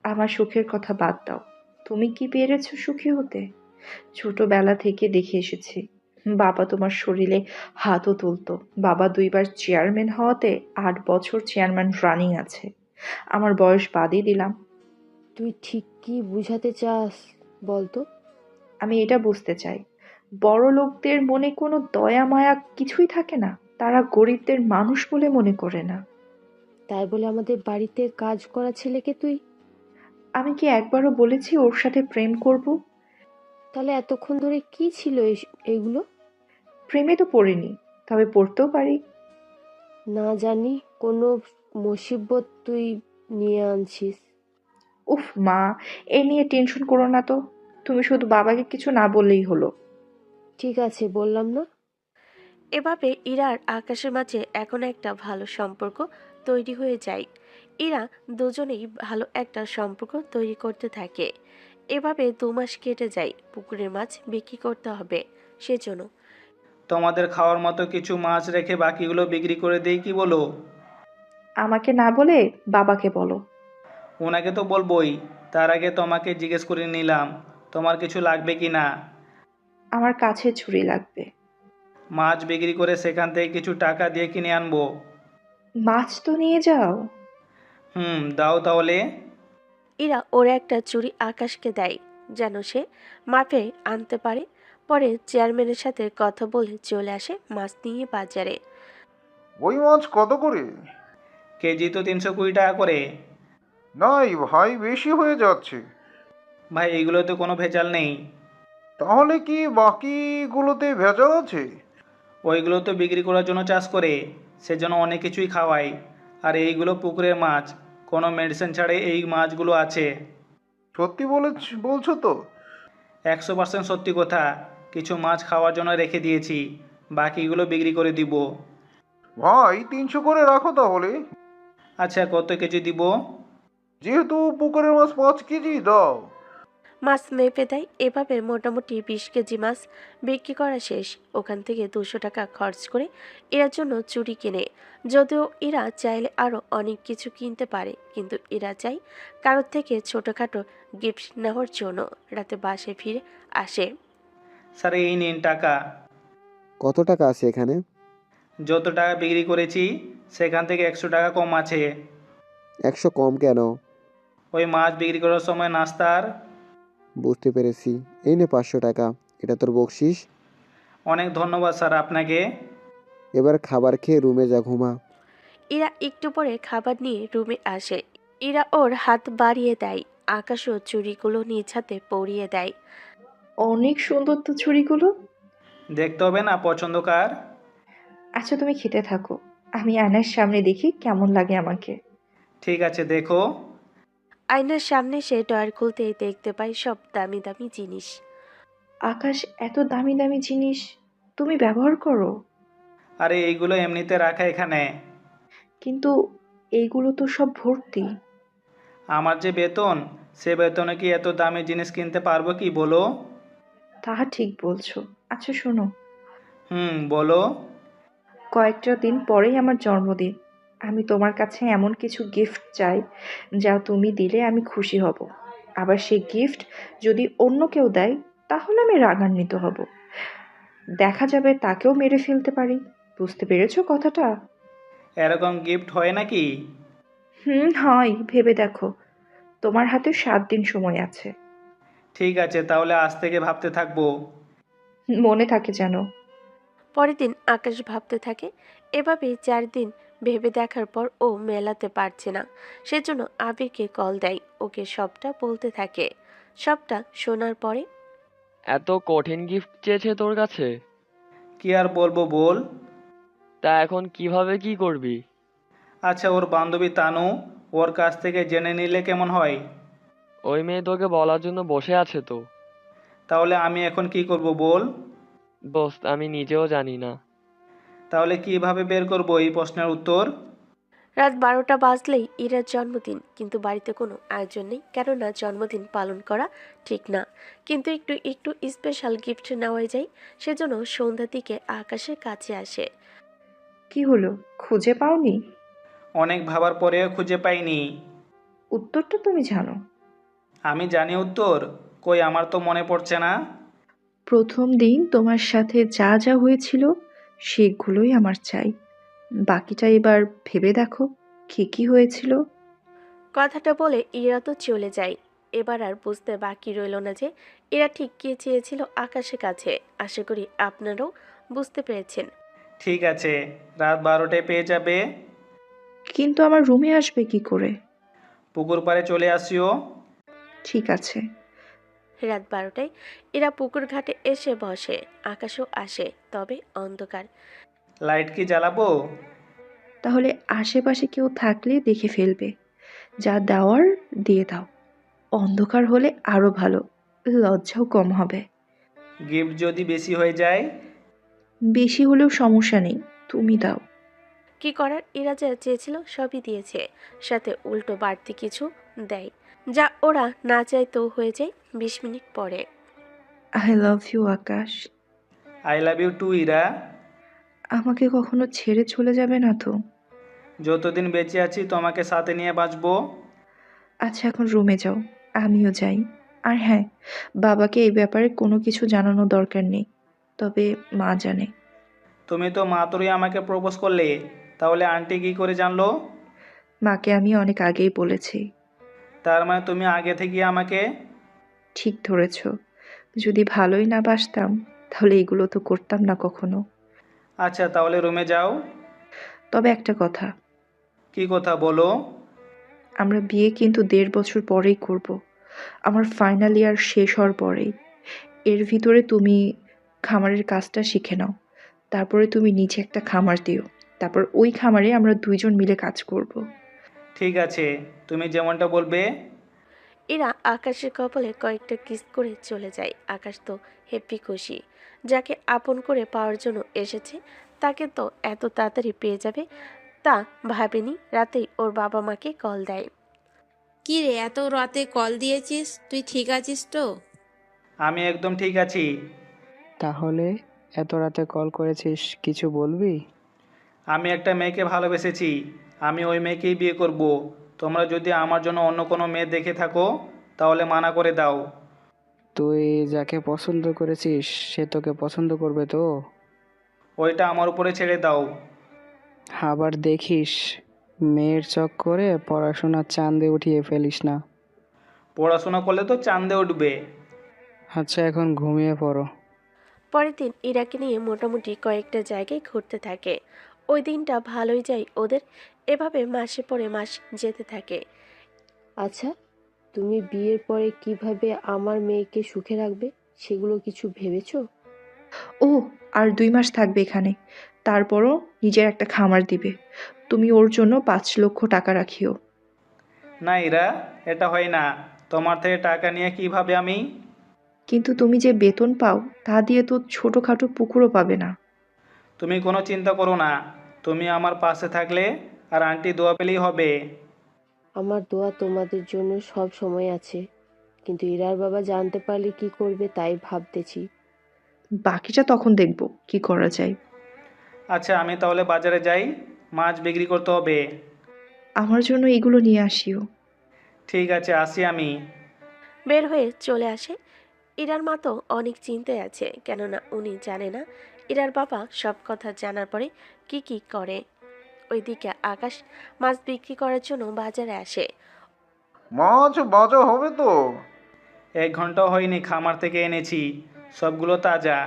আমার সুখের কথা বাদ দাও। তুমি কি পেরেছো সুখী হতে? ছোটবেলা থেকে দেখে এসেছি বাবা তোমার শরীরে হাতও তুলতো। বাবা 2বার চেয়ারম্যান হওয়াতে 8 বছর চেয়ারম্যান রানিং আছে। আমার বয়স বাদই দিলাম। তুই ঠিক কি বুঝাতে চাস বলতো? আমি এটা বুঝতে চাই, বড় লোকদের মনে কোনো দয়া মায়া কিছুই থাকে না। তারা গরিবদের মানুষ বলে মনে করে না। তাই বলে আমাদের বাড়িতে কাজ করা ছেলেকে তুই? আমি কি একবারও বলেছি ওর সাথে প্রেম করব? তাহলে এতক্ষণ ধরে কি ছিল এগুলো? প্রেমে তো পড়িনি, তবে পড়তেও পারি। না জানি কোনো মুসিবত তুই নিয়ে আনছিস। উফ মা, এ নিয়ে টেনশন করো না তো। তুমি শুধু বাবাকে কিছু না বললেই হলো। ঠিক আছে বললাম না। এভাবে ইরা আর আকাশের মাঝে এখন একটা ভালো সম্পর্ক তৈরি হয়ে যায়। ইরা দুজনেই ভালো একটা সম্পর্ক তৈরি করতে থাকে। এভাবে 2 মাস কেটে যায়। পুকুরের মাছ বিক্রি করতে হবে সেজন্য। তোমাদের খাওয়ার মতো কিছু মাছ রেখে বাকিগুলো বিক্রি করে দেই, কি বলো? আমাকে না বলে বাবাকে বলো। ওনাকে তো বলবোই, তার আগে তোমাকে জিজ্ঞেস করে নিলাম তোমার কিছু লাগবে কি না। আমার কাছে ছুরি লাগবে। মাছ বিক্রি করে সেখান থেকে কিছু টাকা দিয়ে কিনে আনবো। মাছ তো নিয়ে যাও। দাও তাহলে। ইরা ওর একটা চুড়ি আকাশকে দেয় যেন সে মাপে আনতে পারে। পরে চেয়ারম্যানের সাথে কথা বলে চলে আসে মাছ নিয়ে বাজারে। ওই মাছ কত করে? কেজি তো 320 টাকা করে। নাই ভাই, বেশি হয়ে যাচ্ছে। ভাই এগুলোতে কোনো ভেজাল নেই। তাহলে কি বাকিগুলোতে ভেজাল আছে? ওইগুলো তো বিক্রি করার জন্য চাষ করে, সেজন্য অনেক কিছুই খাওয়াই। আর এইগুলো পুকুরের মাছ, কোনো মেডিসিন ছাড়াই এই মাছগুলো আছে। সত্যি বলছো তো? 100% সত্যি কথা। কিছু মাছ খাওয়ার জন্য রেখে দিয়েছি, বাকিগুলো বিক্রি করে দিব। ভাই 300 করে রাখো তাহলে। আচ্ছা কত কেজি দিব? যেহেতু পুকুরের মাছ 5 কেজি দাও। মাছ মেপে দেয়। এভাবে মোটামুটি 20 কেজি মাছ বিক্রি করা শেষ। ওখান থেকে 200 টাকা খরচ করে এরার জন্য চুড়ি কিনে। যদিও এরা চাইলে আরও অনেক কিছু কিনতে পারে, কিন্তু এরা চাই কারোর থেকে ছোটোখাটো গিফট নেওয়ার জন্য। রাতে বাসায় ফিরে আসে। স্যার এই নিন টাকা। কত টাকা আছে এখানে? যত টাকা বিক্রি করেছি সেখান থেকে 100 টাকা কম আছে। 100 কম কেন? ওই মাছ বিক্রি করার সময় নাস্তার। বুঝতে পেরেছি। এই নে 500 টাকা, এটা তোর বকশিস। অনেক ধন্যবাদ স্যার আপনাকে। এবার খাবার খেয়ে রুমে যা, ঘুমা। ইরা একটু পরে খাবার নিয়ে রুমে আসে। ইরা ওর হাত বাড়িয়ে দেয়। আকাশও চুড়িগুলো নিজ হাতে পরিয়ে দেয়। অনেক সুন্দর তো ছুরিগুলো। দেখতে হবে না পছন্দ কার? আচ্ছা তুমি খেতে থাকো, আমি আয়নার সামনে দেখি কেমন লাগে আমাকে। ঠিক আছে দেখো। আয়নার সামনে সে ডয়ার খুলতেই দেখতে পায় সব দামি দামি জিনিস। আকাশ এত দামি দামি জিনিস তুমি ব্যবহার করো। আরে এইগুলো এমনিতে রাখা এখানে। কিন্তু এইগুলো তো সব ভর্তি। আমার যে বেতন, সে বেতনে কি এত দামি জিনিস কিনতে পারবো কি বলো? তাহা ঠিক বলছো। আচ্ছা শোনো, বলো। কয়েকটা দিন পরেই আমার জন্মদিন। আমি তোমার কাছে এমন কিছু গিফট চাই যা তুমি দিলে আমি খুশি হব। আবার সেই গিফট যদি অন্য কেউ দেয় তাহলে আমি রাগান্বিত হব। দেখা যাবে তাকেও মেরে ফেলতে পারি। বুঝতে পেরেছো কথাটা? এরকম গিফট হয় নাকি? হয়, ভেবে দেখো। তোমার হাতে 7 দিন সময় আছে। ঠিক আছে, তাহলে আজ থেকে ভাবতে থাকবো। মনে থাকে যেন। পরের দিন আকাশ ভাবতে থাকে। এভাবেই 4 দিন ভেবে দেখার পর ও মেলাতে পারছে না, সেজন্য আবিরকে কল দেয়, ওকে সবটা বলতে থাকে। সবটা শোনার পরে এত কঠিন গিফট চেয়েছে তোর কাছে? কি আর বলবো বল। তা এখন কিভাবে কি করবি? আচ্ছা, ওর বান্ধবী তানু, ওর কাছ থেকে জেনে নিলে কেমন হয়? ওই মেয়ে তোকে বলার জন্য বসে আছে তো। তাহলে আমি এখন কি করব বল? দোস্ত, আমি নিজেও জানি না। তাহলে কিভাবে বের করব এই প্রশ্নের উত্তর? রাত 12টা বাজলেই ইরার জন্মদিন, কিন্তু বাড়িতে কোনো আয়োজন নেই, কেননা জন্মদিন পালন করা ঠিক না। কিন্তু একটু একটু স্পেশাল গিফট নেওয়াই যায়, সেজন্য সন্ধ্যার দিকে আকাশের কাছে আসে। কি হলো, খুঁজে পাওনি? অনেক ভাবার পরেও খুঁজে পাইনি। উত্তরটা তুমি জানো। আমি জানি উত্তর, কই আমার তো মনে পড়ছে না। প্রথম দিন তোমার সাথে যা যা হয়েছিল সেগুলোই আমার চাই। বাকিটা এবার ভেবে দেখো কি কি হয়েছিল। কথাটা বলে ইরা তো চলে যায়। এবার আর বুঝতে বাকি রইল না যে এরা ঠিক কি চেয়েছিল আকাশের কাছে। আশা করি আপনারাও বুঝতে পেরেছেন। ঠিক আছে, রাত 12টায় পেয়ে যাবে। কিন্তু আমার রুমে আসবে কি করে? পুকুর পাড়ে চলে আসিও। ঠিক আছে। রাত 12টায় এরা পুকুর ঘাটে এসে বসে। আকাশও আসে, তবে অন্ধকার। লাইট কি জ্বালাবো? তাহলে আশেপাশে কেউ থাকলে দেখে ফেলবে। যা দেওয়ার দিয়ে দাও। অন্ধকার হলে আরো ভালো, লজ্জাও কম হবে। গিফট যদি বেশি হয়ে যায়? বেশি হলেও সমস্যা নেই, তুমি দাও। কি করার, এরা যা চেয়েছিল সবই দিয়েছে, সাথে উল্টো বাড়তি কিছু দেয়, যা ওরা না চাইতেও হয়ে যায় 20 মিনিট পরে। I love you Akash. I love you too Ira. আমাকে কখনো ছেড়ে চলে যাবে না তো? যতদিন বেঁচে আছি তোমাকে সাথে নিয়ে বাঁচবো। আচ্ছা এখন রুমে যাও, আমিও যাই। আর হ্যাঁ, বাবাকে এই ব্যাপারে কোনো কিছু জানানো দরকার নেই, তবে মা জানে। তুমি তো মাত্রই আমাকে প্রপোজ করলে, তাহলে আন্টি কি করে জানলো? মাকে আমি অনেক আগেই বলেছি। তার মানে তুমি আগে থেকে আমাকে... ঠিক ধরেছ। যদি ভালোই না বাসতাম তাহলে এগুলো তো করতাম না কখনো। আচ্ছা, তাহলে রুমে যাও। তবে একটা কথা, কি কথা বলো? আমরা বিয়ে কিন্তু 1.5 বছর পরেই করব। আমার ফাইনাল ইয়ার শেষ হওয়ার পরেই। এর ভিতরে তুমি খামারের কাজটা শিখে নাও। তারপরে তুমি নিচে একটা খামার দিও। তারপর ওই খামারে আমরা 2জন মিলে কাজ করব। ঠিক আছে, তুমি যেমনটা বলবে। এরা আকাশের কপালে কয়েকটা কিস করে চলে যায়। আকাশ তো হেপি খুশি, যাকে আপন করে পাওয়ার জন্য এসেছে তাকে তো এত তাড়াতাড়ি পেয়ে যাবে তা ভাবেনি। রাতেই ওর বাবা মাকে কল দেয়। কি রে, এত রাতে কল দিয়েছিস? তুই ঠিক আছিস তো? আমি একদম ঠিক আছি। তাহলে এত রাতে কল করেছিস, কিছু বলবি? আমি একটা মেয়েকে ভালোবেসেছি, আমি ওই মেয়েকেই বিয়ে করব। তোমরা যদি আমার জন্য অন্য কোনো মেয়ে দেখে থাকো তাহলে মানা করে দাও। তুই যাকে পছন্দ করেছিস সে তোকে পছন্দ করবে তো? ওইটা আমার উপরে ছেড়ে দাও। আবার দেখিস মেয়ের চক্করে পড়াশোনা চাঁদে উঠিয়ে ফেলিস না। পড়াশোনা করলে তো চাঁদে উঠবে। আচ্ছা এখন ঘুমিয়ে পড়ো। পরের দিন ইরাকে নিয়ে মোটামুটি কয়েকটা জায়গায় ঘুরতে থাকে। ওই দিনটা ভালোই যায় ওদের। এভাবে মাসে পরে মাস যেতে থাকে। আচ্ছা, তুমি বিয়ের পরে কিভাবে আমার মেয়েকে সুখে রাখবে সেগুলো কিছু ভেবেছো? ও, আর 2 মাস থাকবে এখানে। তারপরও নিজের একটা খামার দিবে। তুমি ওর জন্য 5 লক্ষ টাকা রাখিও। না ইরা, এটা হয় না। তোমার থেকে টাকা নিয়ে কিভাবে আমি... কিন্তু তুমি যে বেতন পাও তা দিয়ে তো ছোটখাটো পুকুরও পাবে না। তুমি কোনো চিন্তা করো না, তুমি আমার পাশে থাকলে আর আন্টি দোয়া পেলেই হবে। আমার দোয়া তোমাদের জন্য সব সময় আছে, কিন্তু ইরার বাবা জানতে পারলে কি করবে তাই ভাবতেছি। বাকিটা তখন দেখব কি করা যায়। আচ্ছা, আমি তাহলে বাজারে যাই, মাছ বিক্রি করতে হবে। আমার জন্য এগুলো নিয়ে আসিও। ঠিক আছে, আসি আমি। বের হয়ে চলে আসে। ইরার মা তো অনেক চিন্তায় আছে, কেননা উনি জানে না ইরার বাবা সব কথা জানার পরে কি কি করে। ওইদিকে আকাশ মাছ বিক্রি করার জন্য বাজারে আসে। মাছ বাজা হবে তো? 1 ঘন্টাও হয়নি, খামার থেকে এনেছি, সবগুলো তাজা,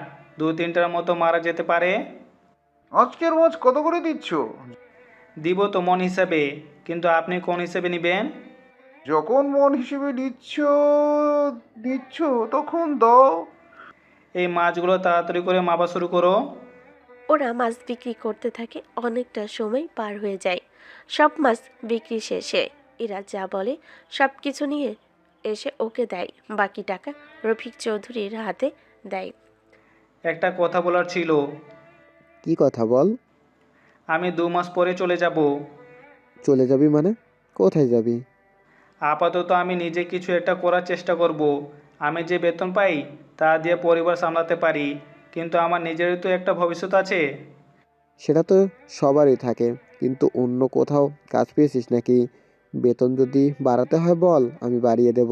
2-3টার মতো মারা যেতে পারে। আজকের মাছ কত করে দিচ্ছ? দিব তো মন হিসাবে, কিন্তু আপনি কোন হিসেবে নেবেন? যখন মন হিসেবে দিচ্ছ তখন দাও। এই মাছগুলো তাড়াতাড়ি করে মাপা শুরু করো। ওরা মাছ বিক্রি করতে থাকে, অনেকটা সময় পার হয়ে যায়। সব মাছ বিক্রি শেষে ইরা যা বলে সব কিছু নিয়ে এসে ওকে দেয়, বাকি টাকা রফিক চৌধুরীর হাতে দেয়। একটা কথা বলার ছিল। কি কথা বল। আমি 2 মাস পরে চলে যাব। চলে যাবি মানে? কোথায় যাবি? আপাতত আমি নিজে কিছু একটা করার চেষ্টা করব। আমি যে বেতন পাই তা দিয়ে পরিবার সামলাতে পারি, কিন্তু আমার নিজেরই তো একটা ভবিষ্যৎ আছে। সেটা তো সবারই থাকে, কিন্তু অন্য কোথাও কাজ পেয়েছিস নাকি? বেতন যদি বাড়াতে হয় বল, আমি বাড়িয়ে দেব।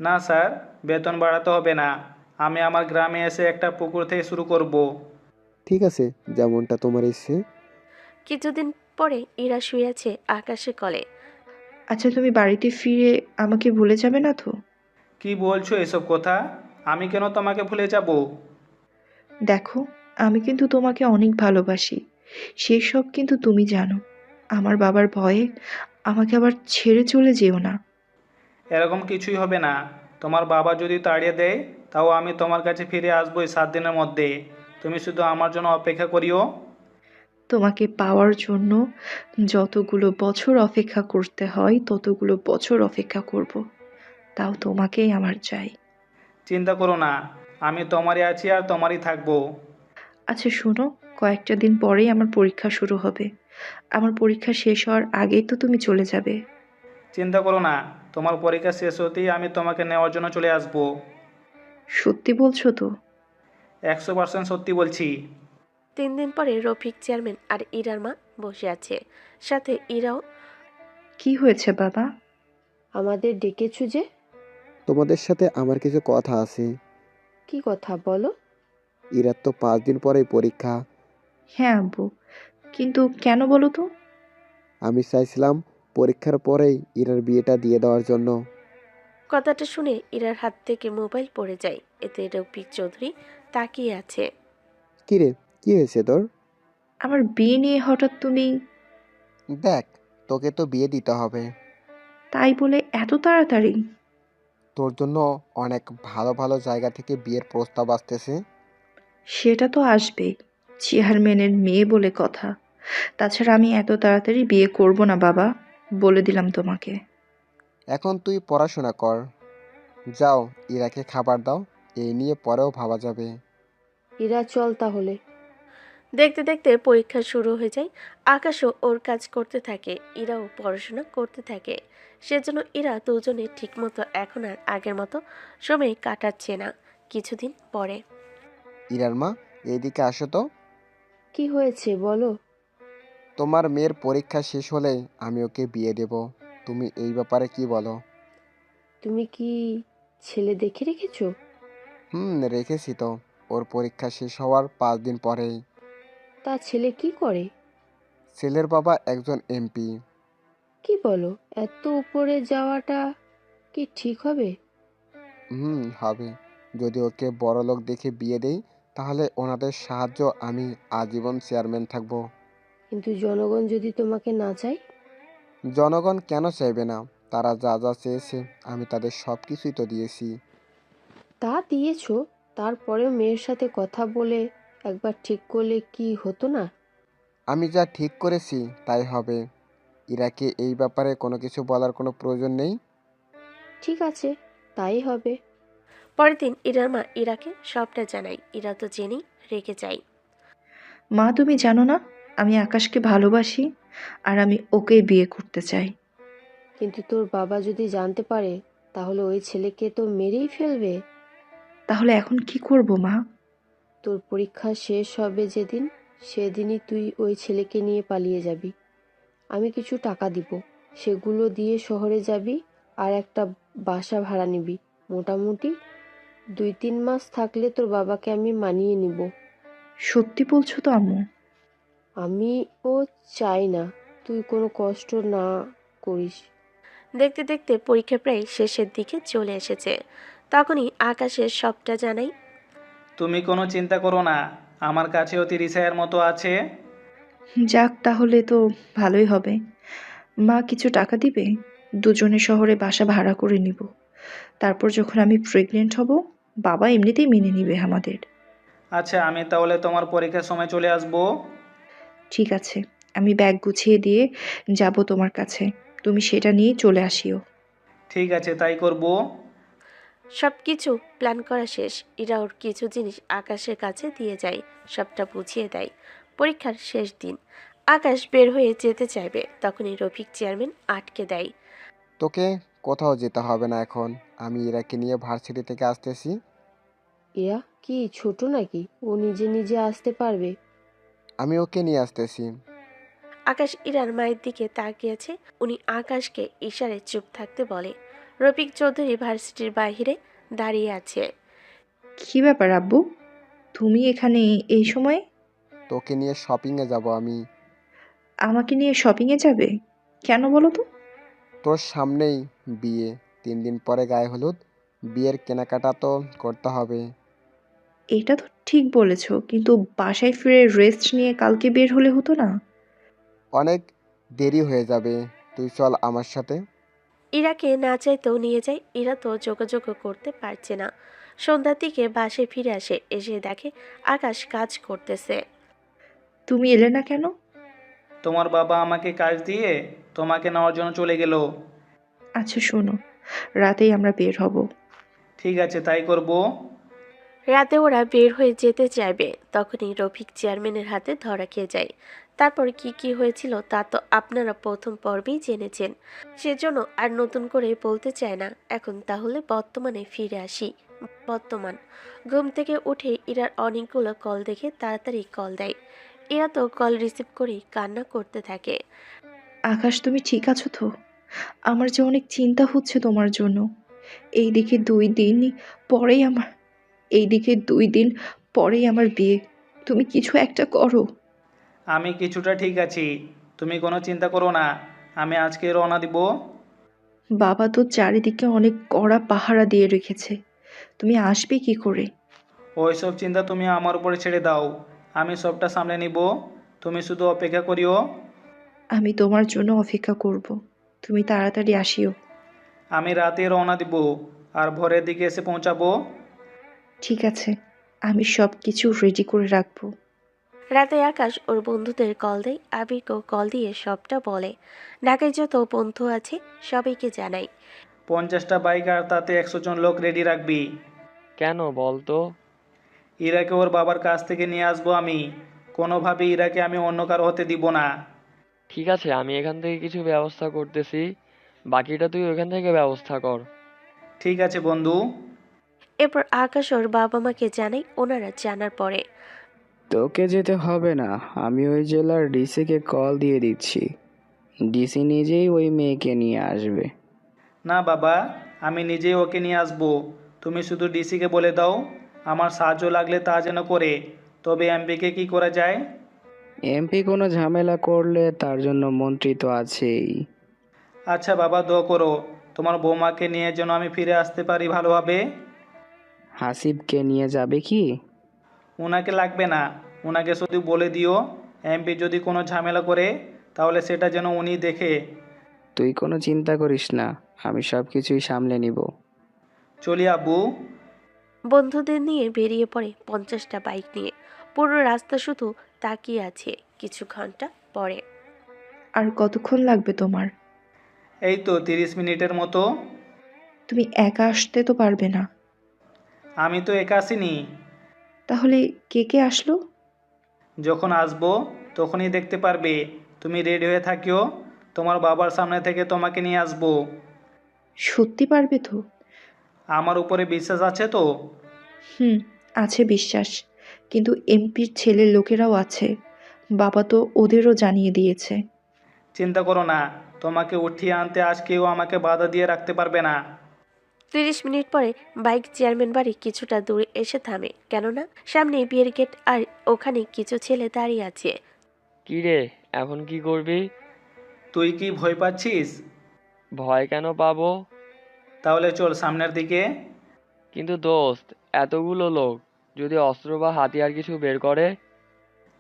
না স্যার, বেতন বাড়াতে হবে না, আমি আমার গ্রামে এসে একটা পুকুর থেকে শুরু করব। ঠিক আছে, যেমনটা তোমার ইচ্ছে। কিছুদিন পরে ইরা শুয়ে আছে আকাশের কোলে। আচ্ছা, তুমি বাড়িতে ফিরে আমাকে ভুলে যাবে না তো? কি বলছো এসব কথা? আমি কেন তোমাকে ভুলে যাব? দেখো, আমি কিন্তু তোমাকে অনেক ভালোবাসি, সেসব কিন্তু তুমি জানো। আমার বাবার ভয়ে আমাকে আবার ছেড়ে চলে যেও না। এরকম কিছুই হবে না। তোমার বাবা যদি তাড়িয়ে দেয় তাও আমি তোমার কাছে ফিরে আসবো এই 7 দিনের মধ্যে। তুমি শুধু আমার জন্য অপেক্ষা করিও। তোমাকে পাওয়ার জন্য যতগুলো বছর অপেক্ষা করতে হয় ততগুলো বছর অপেক্ষা করব, তাও তোমাকেই আমার চাই। চিন্তা করো না, আমি তোমারই আছি আর তোমারই থাকবো। আচ্ছা শোনো, কয়েকটা দিন পরেই আমার পরীক্ষা শুরু হবে। আমার পরীক্ষা শেষ হওয়ার আগেই তো তুমি চলে যাবে। চিন্তা করো না, তোমার পরীক্ষা শেষ হতেই আমি তোমাকে নেওয়ার জন্য চলে আসবো। সত্যি বলছো তো? 100% সত্যি বলছি। 3 দিন পরে রফিক চেয়ারম্যান আর ইরার মা বসে আছে, সাথে ইরাও। কি হয়েছে বাবা? আমাদের ডেকেছো যে? তোমাদের সাথে আমার কিছু কথা আছে। কি কথা বলো? ইরার তো 5 দিন পরেই পরীক্ষা। হ্যাঁ আব্বু, কিন্তু কেন বলো তো? আমি চাইছিলাম পরীক্ষার পরেই ইরার বিয়েটা দিয়ে দেওয়ার জন্য। কথাটা শুনে ইরার হাত থেকে মোবাইল পড়ে যায়, এতে রফিক চৌধুরী তাকিয়ে আছে। কিরে, কি হয়েছে তোর? আমার বিয়ে নিয়ে হঠাৎ তুমি? দেখ, তোকে তো বিয়ে দিতে হবে। তাই বলে এত তাড়াতাড়ি? তোর জন্য অনেক ভালো ভালো জায়গা থেকে বিয়ের প্রস্তাব আসতেছে। সেটা তো আসবেই, চেয়ারম্যানের মেয়ে বলে কথা। তাছাড়া আমি এত তাড়াতাড়ি বিয়ে করব না বাবা, বলে দিলাম তোমাকে। এখন তুই পড়াশোনা কর। যাও, ইরাকে খাবার দাও, এই নিয়ে পরেও ভাবা যাবে। ইরা চল তাহলে। দেখতে দেখতে পরীক্ষা শুরু হয়ে যায়। আকাশও ওর কাজ করতে থাকে, ইরাও পড়াশোনা করতে থাকে। সেজন্য ইরা দুজনে ঠিকমতো এখন আর আগের মতো সময় কাটাচ্ছে না। কিছুদিন পরে ইরার মা, এইদিকে আসো তো। কি হয়েছে বলো? তোমার মেয়ের পরীক্ষা শেষ হলেই আমি ওকে বিয়ে দেব। তুমি এই ব্যাপারে কি বলো? তুমি কি ছেলে দেখে রেখেছো? রেখেছি তো। ওর পরীক্ষা শেষ হওয়ার 5 দিন পরেই। তা ছেলে কি করে? ছেলের বাবা একজন এমপি। কি বলো, এত উপরে যাওয়াটা কি ঠিক হবে? হবে। যদি ওকে বড়লোক দেখে বিয়ে দেই তাহলে ওনাদের সাহায্য আমি আজীবন চেয়ারম্যান থাকবো। কিন্তু জনগণ যদি তোমাকে না চায়? জনগণ কেন চাইবে না? তারা যা যা চেয়েছে আমি তাদের সব কিছুই তো দিয়েছি। তা দিয়েছো, তারপরেও মেয়ের সাথে কথা বলে একবার ঠিক করলে কি হতো না? আমি যা ঠিক করেছি তাই হবে। ইরাকে এই ব্যাপারে কোনো কিছু বলার কোনো প্রয়োজন নেই। ঠিক আছে, তাই হবে। পরের দিন ইরার মা ইরাকে সবটা জানায়। ইরা তো জেনেই রেগে যায়। মা, তুমি জানো না আমি আকাশকে ভালোবাসি আর আমি ওকেই বিয়ে করতে চাই। কিন্তু তোর বাবা যদি জানতে পারে তাহলে ওই ছেলেকে তো মেরেই ফেলবে। তাহলে এখন কি করব মা? তোর পরীক্ষা শেষ হবে যেদিন, সেদিনই তুই ওই ছেলেকে নিয়ে পালিয়ে যাবি। আমি কিছু টাকা দিব, সেগুলো দিয়ে শহরে যাবি আর একটা বাসা ভাড়া নিবি। মোটামুটি 2-3 মাস থাকলে তোর বাবাকে আমি মানিয়ে নিব। সত্যি বলছো তো আম্মু? আমিও চাই না তুই কোনো কষ্ট না করিস। দেখতে দেখতে পরীক্ষা প্রায় শেষের দিকে চলে এসেছে। তখনই আকাশের সবটা জানাই। তুমি কোনো চিন্তা করো না, আমার কাছেও 30,000 মতো আছে। যাক, তাহলে তো ভালোই হবে। মা কিছু টাকা দিবে? দুজনে শহরে বাসা ভাড়া করে নিব। তারপর যখন আমি প্রেগনেন্ট হব, বাবা এমনিতেই মেনে নিবে আমাদের। আচ্ছা, আমি তাহলে তোমার পরীক্ষার সময় চলে আসবো। ঠিক আছে, আমি ব্যাগ গুছিয়ে দিয়ে যাব তোমার কাছে। তুমি সেটা নিয়ে চলে আসিও। ঠিক আছে, তাই করব। সব কিছু প্ল্যান করা শেষ। ইরা ওর কিছু জিনিস আকাশের কাছে দিয়ে যায়, সবটা বুঝিয়ে দেয়। পরীক্ষার শেষ দিন। আকাশ বের হয়ে যেতে চাইবে, তখনই রফিক চেয়ারম্যান আটকে দেয়। তোকে কোথাও যেতে হবে না এখন। আমি ইরাকে নিয়ে ভার্সিটি থেকে আসতেছি। এরা কি ছোট নাকি ও নিজে নিজে আসতে পারবে? আমি ওকে নিয়ে আসতেছি। আকাশ ইরার মায়ের দিকে তাকিয়েছে। উনি আকাশকে ইশারে চুপ থাকতে বলে। রফিক চৌধুরী ভার্সিটির বাইরে দাঁড়িয়ে আছে। কি ব্যাপার আব্বু, তুমি এখানে এই সময়? তোকে নিয়ে শপিংয়ে যাব আমি। আমাকে নিয়ে শপিংয়ে যাবে? কেন বলো তো? তোর সামনেই বিয়ে, 3 দিন পরে গায়ে হলুদ। বিয়ের কেনাকাটা তো করতে হবে। এটা তো ঠিক বলেছো, কিন্তু বাসায় ফিরে রেস্ট নিয়ে কালকে বের হলে হতো না? অনেক দেরি হয়ে যাবে, তুই চল আমার সাথে। ইরাকে না চাইতেও নিয়ে যায়। ইরা তো যোগাযোগ করতে পারছে না। সন্ধ্যার দিকে বাসায় ফিরে আসে, এসে দেখে আকাশ কাজ করতেছে। তুমি এলে না কেন? তোমার বাবা আমাকে কাজ দিয়ে তোমাকে নেওয়ার জন্য চলে গেল। আচ্ছা শোনো, রাতেই আমরা বের হব। ঠিক আছে, তাই করব। রাতে ওরা বের হয়ে যেতে চাইবে, তখনই রফিক চেয়ারম্যানের হাতে ধরা খেয়ে যায়। তারপর কি কি হয়েছিল তা তো আপনারা প্রথম পর্বেই জেনেছেন, সেজন্য আর নতুন করে বলতে চায় না। এখন তাহলে বর্তমানে ফিরে আসি। বর্তমান। ঘুম থেকে উঠে ইরার অনেকগুলো কল দেখে তাড়াতাড়ি কল দেয়। এরা তো কল রিসিভ করেই কান্না করতে থাকে। আকাশ, তুমি ঠিক আছো তো? আমার যে অনেক চিন্তা হচ্ছে তোমার জন্য। এইদিকে 2 দিন পরেই আমার এইদিকে 2 দিন পরেই আমার বিয়ে। তুমি কিছু একটা করো। আমি কিছুটা ঠিক আছি, তুমি কোনো চিন্তা করো না। আমি আজকে রওনা দিব। বাবা তো চারিদিকে অনেক কড়া পাহারা দিয়ে রেখেছে, তুমি আসবে কি করে? ওইসব চিন্তা তুমি আমার উপরে ছেড়ে দাও, আমি সবটা সামলে নিব। তুমি শুধু অপেক্ষা করিও। আমি তোমার জন্য অপেক্ষা করব, তুমি তাড়াতাড়ি আসিও। আমি রাতে রওনা দিব আর ভোরের দিকে এসে পৌঁছাবো। ঠিক আছে, আমি সব কিছু রেডি করে রাখবো। রাতে আকাশ ওর বন্ধুদের কল দেয়, আবিরকেও কল দিয়ে সবটা বলে। ঢাকায় যত বন্ধু আছে সবাইকে জানাই। 50টা বাইক আর তাতে 100 জন লোক রেডি রাখবি। কেন বল তো? ইরাকে ওর বাবার কাছ থেকে নিয়ে আসবো আমি। কোনোভাবে ইরাকে আমি অন্য কারো হতে দিব না। ঠিক আছে, আমি এখান থেকে কিছু ব্যবস্থা করতেছি, বাকিটা তুই ওখান থেকে ব্যবস্থা কর। ঠিক আছে বন্ধু। এরপর আকাশ ওর বাবা মাকে জানাই। ওনারা জানার পরে তোকে যেতে হবে না, আমি ওই জেলার ডিসিকে কল দিয়ে দিচ্ছি। ডিসি নিজেই ওই মেয়েকে নিয়ে আসবে। না বাবা, আমি নিজেই ওকে নিয়ে আসবো। তুমি শুধু ডিসিকে বলে দাও আমার সাহায্য লাগলে তা যেন করে। তবে এমপিকে কি করা যায়? এমপি কোনো ঝামেলা করলে তার জন্য মন্ত্রী তো আছেই। আচ্ছা বাবা, দোয়া করো তোমার বৌমাকে নিয়ে যেন আমি ফিরে আসতে পারি ভালোভাবে। হাসিবকে নিয়ে যাবে কি? ওনাকে লাগবে না, ওনাকে শুধু বলে দিও এমপি যদি কোনো ঝামেলা করে তাহলে সেটা যেন উনি দেখে। তুই কোনো চিন্তা করিস না, আমি সব কিছুই সামলে নিব। চলি আব্বু। বন্ধুদের নিয়ে বেরিয়ে পড়ে 50টা বাইক নিয়ে। পুরো রাস্তা শুধু তাকিয়ে আছে। কিছু ঘন্টা পরে আর কতক্ষণ লাগবে তোমার? এই তো 30 মিনিটের মতো। তুমি একা আসতে তো পারবে না। আমি তো একা আসিনি। তাহলে কে কে আসলো? যখন আসবো তখনই দেখতে পারবে। তুমি রেডি হয়ে থাকিও, তোমার বাবার সামনে থেকে তোমাকে নিয়ে আসবো। সত্যি পারবে তো? আমার উপরে বিশ্বাস আছে তো? হুম, আছে বিশ্বাস। কিন্তু এমপির ছেলের লোকেরাও আছে। বাবা তো ওদেরও জানিয়ে দিয়েছে। চিন্তা করো না, তোমাকে উঠিয়ে আনতে আজ কেউ আমাকে বাধা দিয়ে রাখতে পারবে না। 30 মিনিট পরে বাইক চেয়ারম্যান বাড়ি কিছুটা দূরে এসে থামে, কেননা সামনে বিয়ের গেট আর ওখানে কিছু ছেলে দাঁড়িয়ে আছে। কি রে, এখন কি করবি? তুই কি ভয় পাচ্ছিস? ভয় কেন পাবো? তাহলে চল সামনের দিকে। কিন্তু দোস্ত, এতগুলো লোক, যদি অস্ত্র বা হাতিয়ার কিছু বের করে?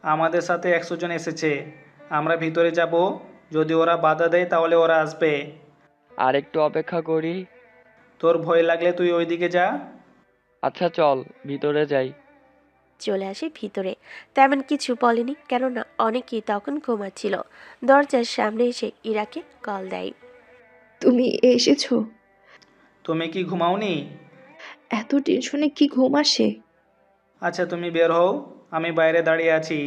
আমাদের সাথে 100 জন এসেছে, আমরা ভিতরে যাব। যদি ওরা বাধা দেয় তাহলে ওরা আসবে। আর একটু অপেক্ষা করি। তোর ভয় লাগলে তুই ওইদিকে যা। আচ্ছা চল, ভিতরে যাই। চলে আসে ভিতরে। তেমন কিছু বলেনি, কেননা অনেকেই তখন ঘুমাচ্ছিল। দরজার সামনে এসে ইরাকে কল দেয়। তুমি এসেছো? তুমি কি ঘুমাওনি? এত টেনশনে কি ঘুম আসে? আচ্ছা তুমি বের হও, আমি বাইরে দাঁড়িয়ে আছি।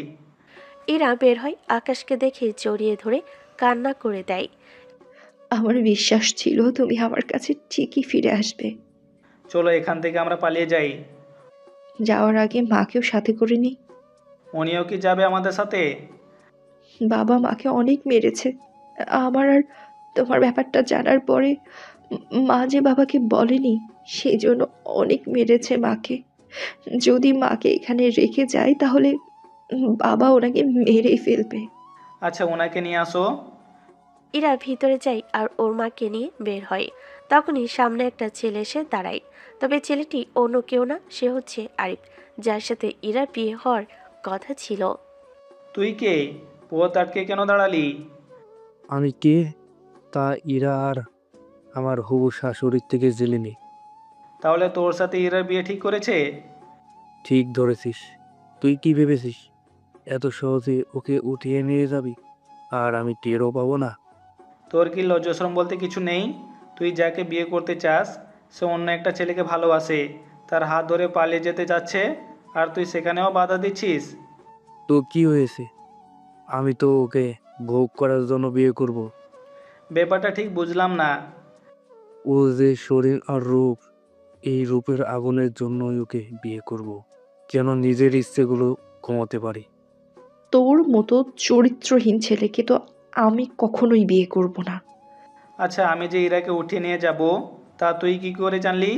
ইরা বের হয়, আকাশকে দেখে জড়িয়ে ধরে কান্না করে দেয়। আমার বিশ্বাস ছিল তুমি আমার কাছে ঠিকই ফিরে আসবে। চলো এখান থেকে আমরা পালিয়ে যাই। যাওয়ার আগে মাকেও সাথে করে নি। উনিও কি যাবে আমাদের সাথে? বাবা মাকে অনেক মেরেছে। আমার আর তোমার ব্যাপারটা জানার পরে মা যে বাবাকে বলেনি, সেই জন্য অনেক মেরেছে মাকে। যদি মাকে এখানে রেখে যায় তাহলে বাবা ওনাকে মেরেই ফেলবে। আচ্ছা ওনাকে নিয়ে আসো। ইরা ভিতরে যায় আর ওর মাকে নিয়ে বের হয়। তখনই সামনে একটা ছেলে এসে দাঁড়ায়। তবে ছেলেটি অন্য কেউ না, সে হচ্ছে আরিফ, যার সাথে ইরা বিয়ে হওয়ার কথা ছিল। তুই কে? পথ আটকে কেন দাঁড়ালি? আমি কে তা ইরা আর আমার হবু শাশুড়ির থেকে জেলেনি। তাহলে তোর সাথে ইরার বিয়ে ঠিক করেছে? ঠিক ধরেছিস। তুই কি ভেবেছিস এত সহজে ওকে উঠিয়ে নিয়ে যাবি আর আমি টেরও পাবো না? তোর কি লজ্জাশরম বলতে কিছু নেই? তুই যাকে বিয়ে করতে চাস সে অন্য একটা ছেলেকে ভালোবাসে, তার হাত ধরে পালিয়ে যেতে যাচ্ছে, আর তুই সেখানেও বাধা দিচ্ছিস। তো কি হয়েছে? আমি তো ওকে ভোগ করার জন্য বিয়ে করব। ব্যাপারটা ঠিক বুঝলাম না। ও যে শরীর আর রূপ, এই রূপের আগুনের জন্যই ওকে বিয়ে করব, যেন নিজের ইচ্ছেগুলো কমাতে পারি। তোর মতো চরিত্রহীন ছেলেকে তো আমি কখনোই বিয়ে করব না। আচ্ছা আমি যে ইরাকে উঠিয়ে নিয়ে যাব তা তুই কি করে জানলি?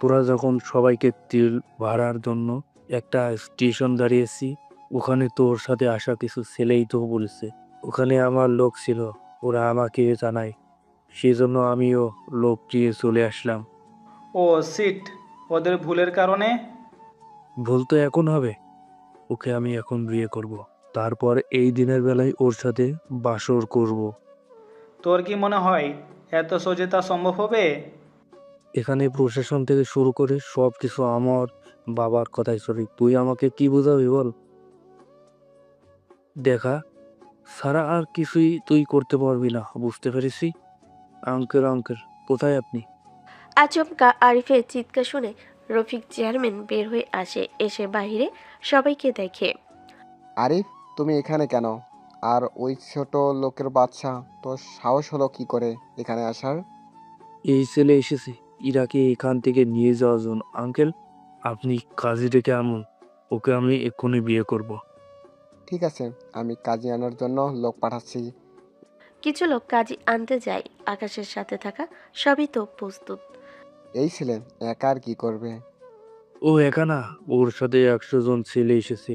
তোরা যখন সবাইকে তেল ভাড়ার জন্য একটা স্টেশন দাঁড়িয়েছি, ওখানে তোর সাথে আসা কিছু ছেলেই তো বলেছে ওখানে আমার লোক ছিল, ওরা আমাকে জানায়, সেজন্য আমিও লোক নিয়ে চলে আসলাম। ও সিট, ওদের ভুলের কারণে। ভুল তো এখন হবে। ওকে আমি এখন বিয়ে করব, তারপর এই দিনের বেলায় ওর সাথে বাসর করব। তোর কি মনে হয় এত সহজে তা সম্ভব হবে? এখানে প্রশাসন থেকে শুরু করে সব কিছু আমার বাবার কথাই সরি। তুই আমাকে কি বোঝাবি বল? দেখা ছাড়া আর কিছুই তুই করতে পারবি না, বুঝতে পেরেছি। আঙ্কেল আঙ্কেল, কোথায় আপনি? আচমকা আরিফের চিৎকার শুনে রফিক চেয়ারম্যান বের হয়ে আসে। এসে বাইরে সবাইকে দেখে। আরিফ, তুমি এখানে কেন? আর ওই ছোট লোকের বাচ্চা, তোর সাহস হলো কি করে এখানে আসার? এই ছেলে এসেছে ইরাকে এখান থেকে নিয়ে যাওয়ার জন্য। আঙ্কেল, আপনি কাজী ডেকে আনুন, ওকে আমি এক্ষুনি বিয়ে করব। ঠিক আছে, আমি কাজে আনার জন্য লোক পাঠাচ্ছি। কিছু লোক কাজী আনতে যায়। আকাশের সাথে থাকা সবই তো প্রস্তুত। এই ছেলে একা আর কি করবে? ও একা না, ওর সাথে 100 জন ছেলে এসেছে।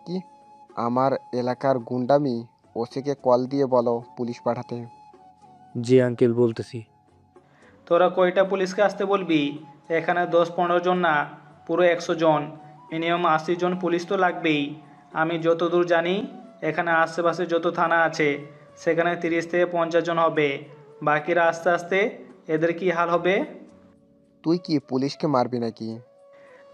কি? আমার এলাকার গুন্ডামি? ওসিকে কল দিয়ে বলো পুলিশ পাঠাতে। জি আঙ্কেল, বলতেছি। তোরা কয়টা পুলিশকে আসতে বলবি? এখানে 10-15 জন না, পুরো 100 জন, মিনিমাম 80 জন পুলিশ তো লাগবেই। আমি যতদূর জানি এখানে আশেপাশে যত থানা আছে সেখানে 30 থেকে 50 জন হবে। বাকিরা আস্তে আস্তে এদের কি হাল হবে? তুই কি পুলিশকে মারবি নাকি?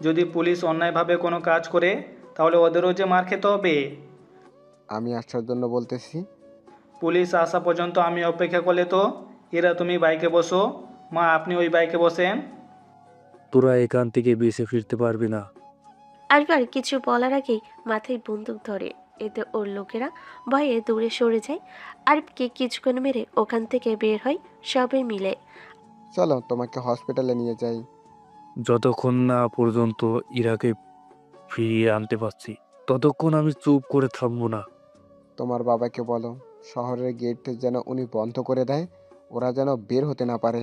যদি পুলিশ অন্যায়ভাবে কোনো কাজ করে তাহলে ওদেরও যে মার খেতে হবে। আমি আসার জন্য বলতেছি। পুলিশ আসা পর্যন্ত আমি অপেক্ষা করলে তো। এরা তুমি বাইকে বসো, মা আপনি ওই বাইকে বসেন। তোরা এখান থেকে বেঁচে ফিরতে পারবি না। আরিফার কিছু বলার আগেই মাথায় বন্দুক ধরে। এতে ওর লোকেরা ভয়ে দূরে সরে যায়। আরিফকে কিছুক্ষণ মেরে ওখান থেকে বের হয় সবাই মিলে। চলো তোমাকে হসপিটালে নিয়ে যাই। যতক্ষণ না পর্যন্ত ইরাকে ফিরিয়ে আনতে পারছি ততক্ষণ আমি চুপ করে থামবো না। তোমার বাবাকে বলো শহরের গেট যেন উনি বন্ধ করে দেয়, ওরা যেন বের হতে না পারে।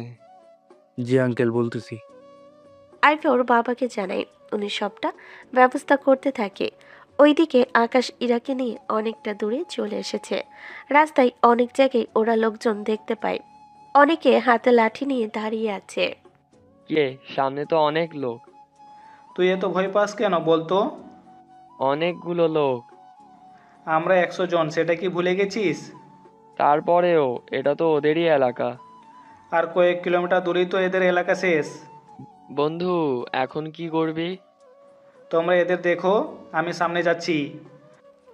জি আঙ্কেল, বলতেছি। আরিফা ওর বাবাকে জানায়, উনি সবটা ব্যবস্থা করতে থাকে। ওইদিকে আকাশ ইরাকে নিয়ে অনেকটা দূরে চলে এসেছে। রাস্তায় অনেক জায়গায় ওরা লোকজন দেখতে পায়, অনেকে হাতে লাঠি নিয়ে দাঁড়িয়ে আছে। কে সামনে তো অনেক লোক। তুই এত ভয় পাস কেন বলতো? অনেকগুলো লোক। আমরা 100 জন, সেটা কি ভুলে গেছিস? তারপরেও এটা তো ওদেরই এলাকা। আর কয়েক কিলোমিটার দূরেই তো এদের এলাকা শেষ। বন্ধু, এখন কি করবি? তোমরা এদের দেখো, আমি সামনে যাচ্ছি।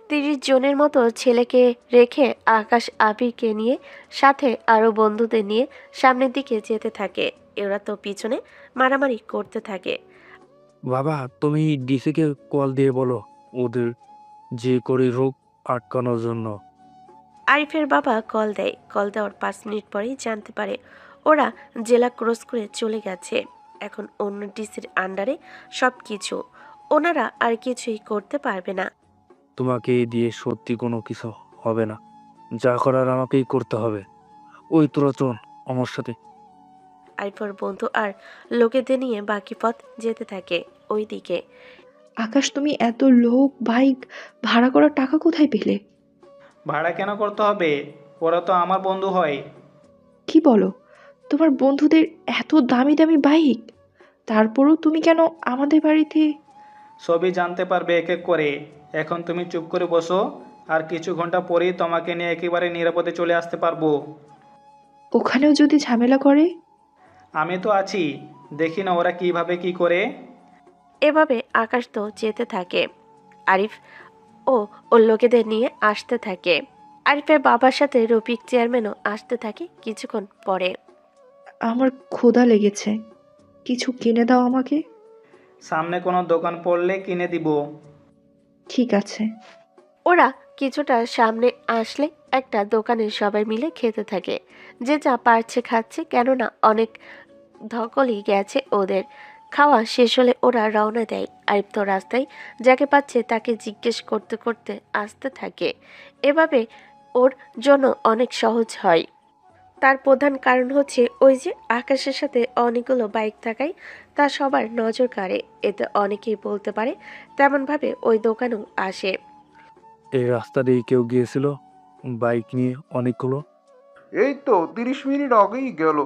30 জনের মতো ছেলেকে রেখে আকাশ আবিরকে নিয়ে সাথে আরো বন্ধুদের নিয়ে সামনের দিকে যেতে থাকে। এরা তো পিছনে মারামারি করতে থাকে। বাবা, তুমি ডিসিকে কল দিয়ে বলো ওদের যে করে হোক আটকানোর জন্য। আরিফের বাবা কল দেয়। কল দেওয়ার 5 মিনিট পরেই জানতে পারে ওরা জেলা ক্রস করে চলে গেছে। এখন অন্য ডিসির আন্ডারে সব কিছু। ওনারা আর কিছুই করতে পারবে না। তোমাকে দিয়ে সত্যি কোনো কিছু হবে না, যা করার আমাকেই করতে হবে। ওই তোরা চল আমার সাথে। আরিফের বন্ধু আর লোকেদের নিয়ে বাকি পথ যেতে থাকে। ওইদিকে আকাশ, তুমি এত লোক বাইক ভাড়া করার টাকা কোথায় পেলে? ভাড়া কেন করতে হবে? ওরা তো আমার বন্ধু হয়। কি বলো? তোমার বন্ধুদের এত দামি দামি বাইক, তারপরও তুমি কেন আমাদের বাড়িতে? সবই জানতে পারবে এক এক করে। এখন তুমি চুপ করে বসো, আর কিছু ঘন্টা পরেই তোমাকে নিয়ে একেবারে নিরাপদে চলে আসতে পারবো। ওখানেও যদি ঝামেলা করে? আমি তো আছি, দেখি না ওরা কিভাবে কি করে। এভাবে আকাশ তো যেতে থাকে। আরিফ ও ওর লোকেদের নিয়ে আসতে থাকে। আরিফের বাবার সাথে রফিক চেয়ারম্যানও আসতে থাকে কিছুক্ষণ পরে। আমার ক্ষুধা লেগেছে, কিছু কিনে দাও আমাকে। সামনে কোনো দোকান পড়লে কিনে দিব। ঠিক আছে। ওরা কিছুটা সামনে আসলে একটা দোকানে সবাই মিলে খেতে থাকে। যে যা পারছে খাচ্ছে, কেননা অনেক ধকলই গেছে ওদের। খাওয়া শেষ হলে ওরা রওনা দেয়। আরিফ তো রাস্তায় যাকে পাচ্ছে তাকে জিজ্ঞেস করতে করতে আসতে থাকে। এভাবে ওর জন্য অনেক সহজ হয়। তার প্রধান কারণ হচ্ছে ওই যে আকাশের সাথে অনেকগুলো বাইক থাকায় তা সবার নজর কাড়ে। এতে অনেকেই বলতে পারে তেমনভাবে ওই দোকানেও আসে। এই রাস্তা দিয়ে কেউ গিয়েছিল বাইক নিয়ে অনেকগুলো? এই তো 30 মিনিট আগেই গেল।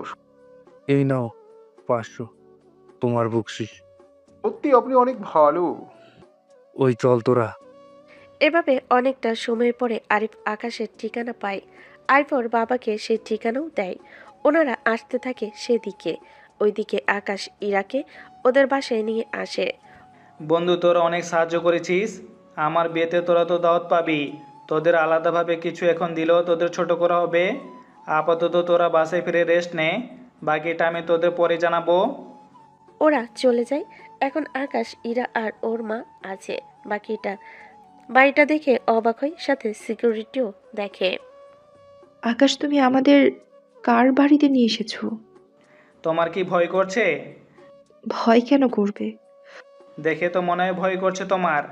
এই নাও 500, তোমার বকশিস। সত্যি আপনি অনেক ভালো। ওই চল তোরা। এভাবে অনেকটা সময় পরে আরিফ আকাশের ঠিকানা পায়। আরিফ ওর বাবাকে সে ঠিকানাও দেয়। ওনারা আসতে থাকে সেদিকে। ওইদিকে আকাশ ইরাকে ওদের বাসায় নিয়ে আসে। বন্ধু, তোরা অনেক সাহায্য করেছিস। আমার বিয়েতে তোরা তো দাওয়াত পাবি। তোদের আলাদাভাবে কিছু এখন দিলেও তোদের ছোট করা হবে। আপাতত তোরা বাসায় ফিরে রেস্ট নে, বাকিটা আমি তোদের পরে জানাবো। ওরা চলে যায়। এখন আকাশ, ইরা আর ওর মা আছে। বাড়িটা দেখে অবাক হয়, সাথে সিকিউরিটিও দেখে। আকাশ, তুমি আমাদের কার বাড়িতে নিয়ে এসেছো? তোমার কি ভয় করছে? ভয় কেন করবে? দেখে তো মনে হয় ভয় করছে তোমার।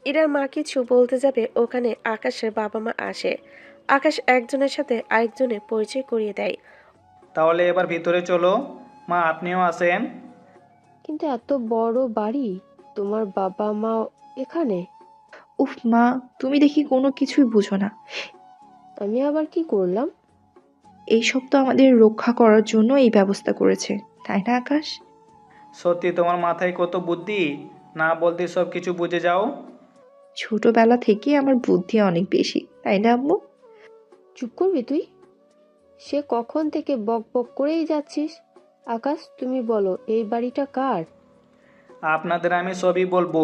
ইরার মা কিছু বলতে যাবে, ওখানে আকাশের বাবা মা আসে। আকাশ একজনের সাথে আরেকজনের পরিচয় করিয়ে দেয়। তাহলে এবার ভিতরে চলো। মা, আপনিও আসেন। কিন্তু এত বড় বাড়ি, তোমার বাবা মা এখানে? উফ মা, তুমি দেখি কোনো কিছুই বুঝো না। আমি আবার কি করলাম? এইসব তো আমাদের রক্ষা করার জন্য এই ব্যবস্থা করেছে, তাই না আকাশ? সত্যি তোমার মাথায় কত বুদ্ধি, না বলতে সব কিছু বুঝে যাও। ছোটবেলা থেকে আমার বুদ্ধি অনেক বেশি, তাই না আম্মু? চুপ করবি তুই? সে কখন থেকে বক বক করেই যাচ্ছিস। আকাশ, তুমি বলো এই বাড়িটা কার? আপনাদের আমি সবই বলবো।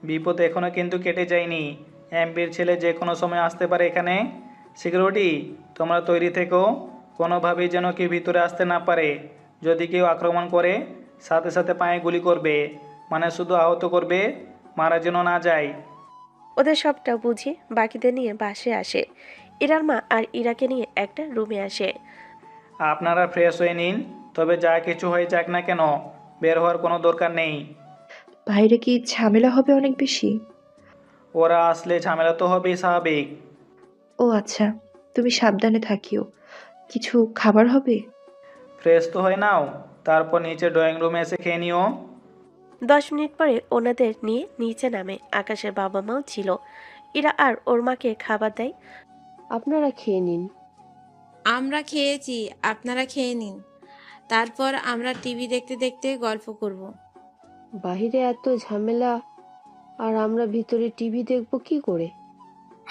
বিপদ এখনো কিন্তু কেটে যায়নি। এমপির ছেলে যে কোনো সময় আসতে পারে এখানে। সিকিউরিটি, তোমরা তৈরি থেকো। কোনোভাবেই যেন কেউ ভিতরে আসতে না পারে। যদি কেউ আক্রমণ করে সাথে সাথে পায়ে গুলি করবে, মানে শুধু আহত করবে, মারা যেন না যায়। ওদের সবটা বুঝিয়ে বাকিদের নিয়ে বাসে আসে। ইরার মা আর ইরাকে নিয়ে একটা রুমে আসে। আপনারা ফ্রেশ হয়ে নিন, তবে যা কিছু হয়ে যাক না কেন বের হওয়ার কোনো দরকার নেই। বাইরে কি ঝামেলা হবে অনেক বেশি? ওরা আসলে ঝামেলা তো হবেই, স্বাভাবিক। ও আচ্ছা, তুমি সাবধানে থাকিও। কিছু খাবার হবে? ফ্রেশ তো হয়ে নাও, তারপর নিচে ড্রয়িং রুমে এসে খেয়ে নিও। 10 মিনিট পরে ওনাদের নিয়ে নিচে নামে। আকাশের বাবা মাও ছিল। ইরা আর ওর মাকে খাবার দেয়। আপনারা খেয়ে নিন। আমরা খেয়েছি, আপনারা খেয়ে নিন। তারপর আমরা টিভি দেখতে দেখতে গল্প করব। বাহিরে এত ঝামেলা আর আমরা ভিতরে টিভি দেখবো কি করে?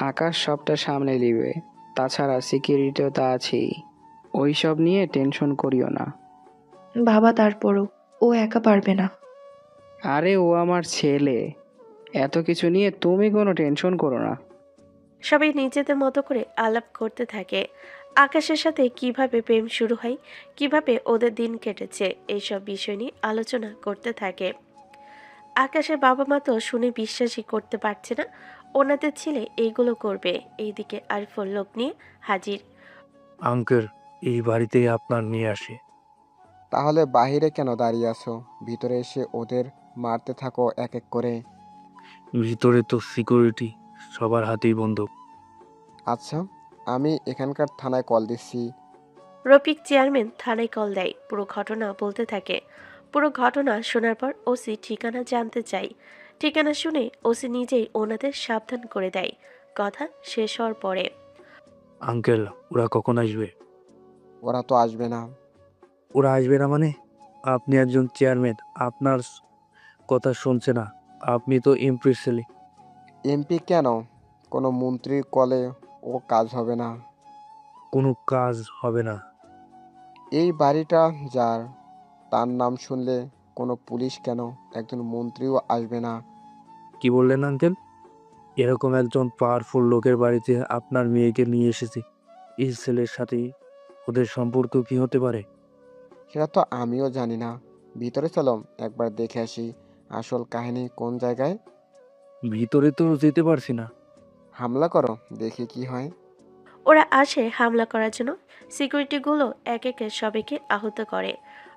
আকাশ সবটা সামলে নিবে, তাছাড়া সিকিউরিটিও তা আছেই। ওই সব নিয়ে টেনশন করিও না। বাবা, তারপরও ও একা পারবে না। আরে ও আমার ছেলে, এত কিছু নিয়ে তুমি কোনো টেনশন করো না। সবাই নিজেদের মতো করে আলাপ করতে থাকে। আকাশের সাথে কিভাবে প্রেম শুরু হয়, কিভাবে ওদের দিন কেটেছে, এইসব বিষয় নিয়ে আলোচনা করতে থাকে। আকাশের বাবা মা তো শুনে বিশ্বাসই করতে পারছে না ওনাদের ছেলে এইগুলো করবে। এইদিকে আরিফুল লোক নিয়ে হাজির। আঙ্কেল, এই বাড়িতেই আপনার নিয়ে আসে। তাহলে বাইরে কেন দাঁড়িয়ে আছো? ভিতরে এসে ওদের মারতে থাকো এক এক করে। ভিতরে তো সিকিউরিটি, সবার হাতেই বন্দুক। আচ্ছা, আমি এখানকার থানায় কল দিচ্ছি। রফিক চেয়ারম্যান থানায় কল দেয়। পুরো ঘটনা বলতে থাকে। পুরো ঘটনা শোনার পর ওসি ঠিকানা জানতে চায়। ঠিকানা শুনে ওসি নিজেই ওনাদের সাবধান করে দেয়। কথা শেষ হওয়ার পরে, আঙ্কেল, ওরা কখন আসবে? ওরা তো আসবে না। ওরা আসবে না মানে? আপনি একজন চেয়ারম্যান, আপনার কথা শুনছে না? আপনি তো এমপির ছেলে। এমপি কেন? কোনো মন্ত্রীর কলে ও কাজ হবে না। কোনো কাজ হবে না? এই বাড়িটা যার, তার নাম শুনলে কোনো পুলিশ কেন, একজন মন্ত্রীও আসবে না। কি বললেন আঙ্কেল? এরকম একজন পাওয়ারফুল লোকের বাড়িতে আপনার মেয়েকে নিয়ে এসেছি। এই ছেলের সাথে ওদের সম্পর্ক কি হতে পারে? সেটা তো আমিও জানি না। ভিতরে চলো, একবার দেখে আসি আসল কাহিনী কোন জায়গায়। ভিতরে তো যেতে পারছি না। হামলা করো, দেখি কি হয়। ওরা আসে হামলা করার জন্য। সিকিউরিটিগুলো এক একে সবাইকে আহত করে।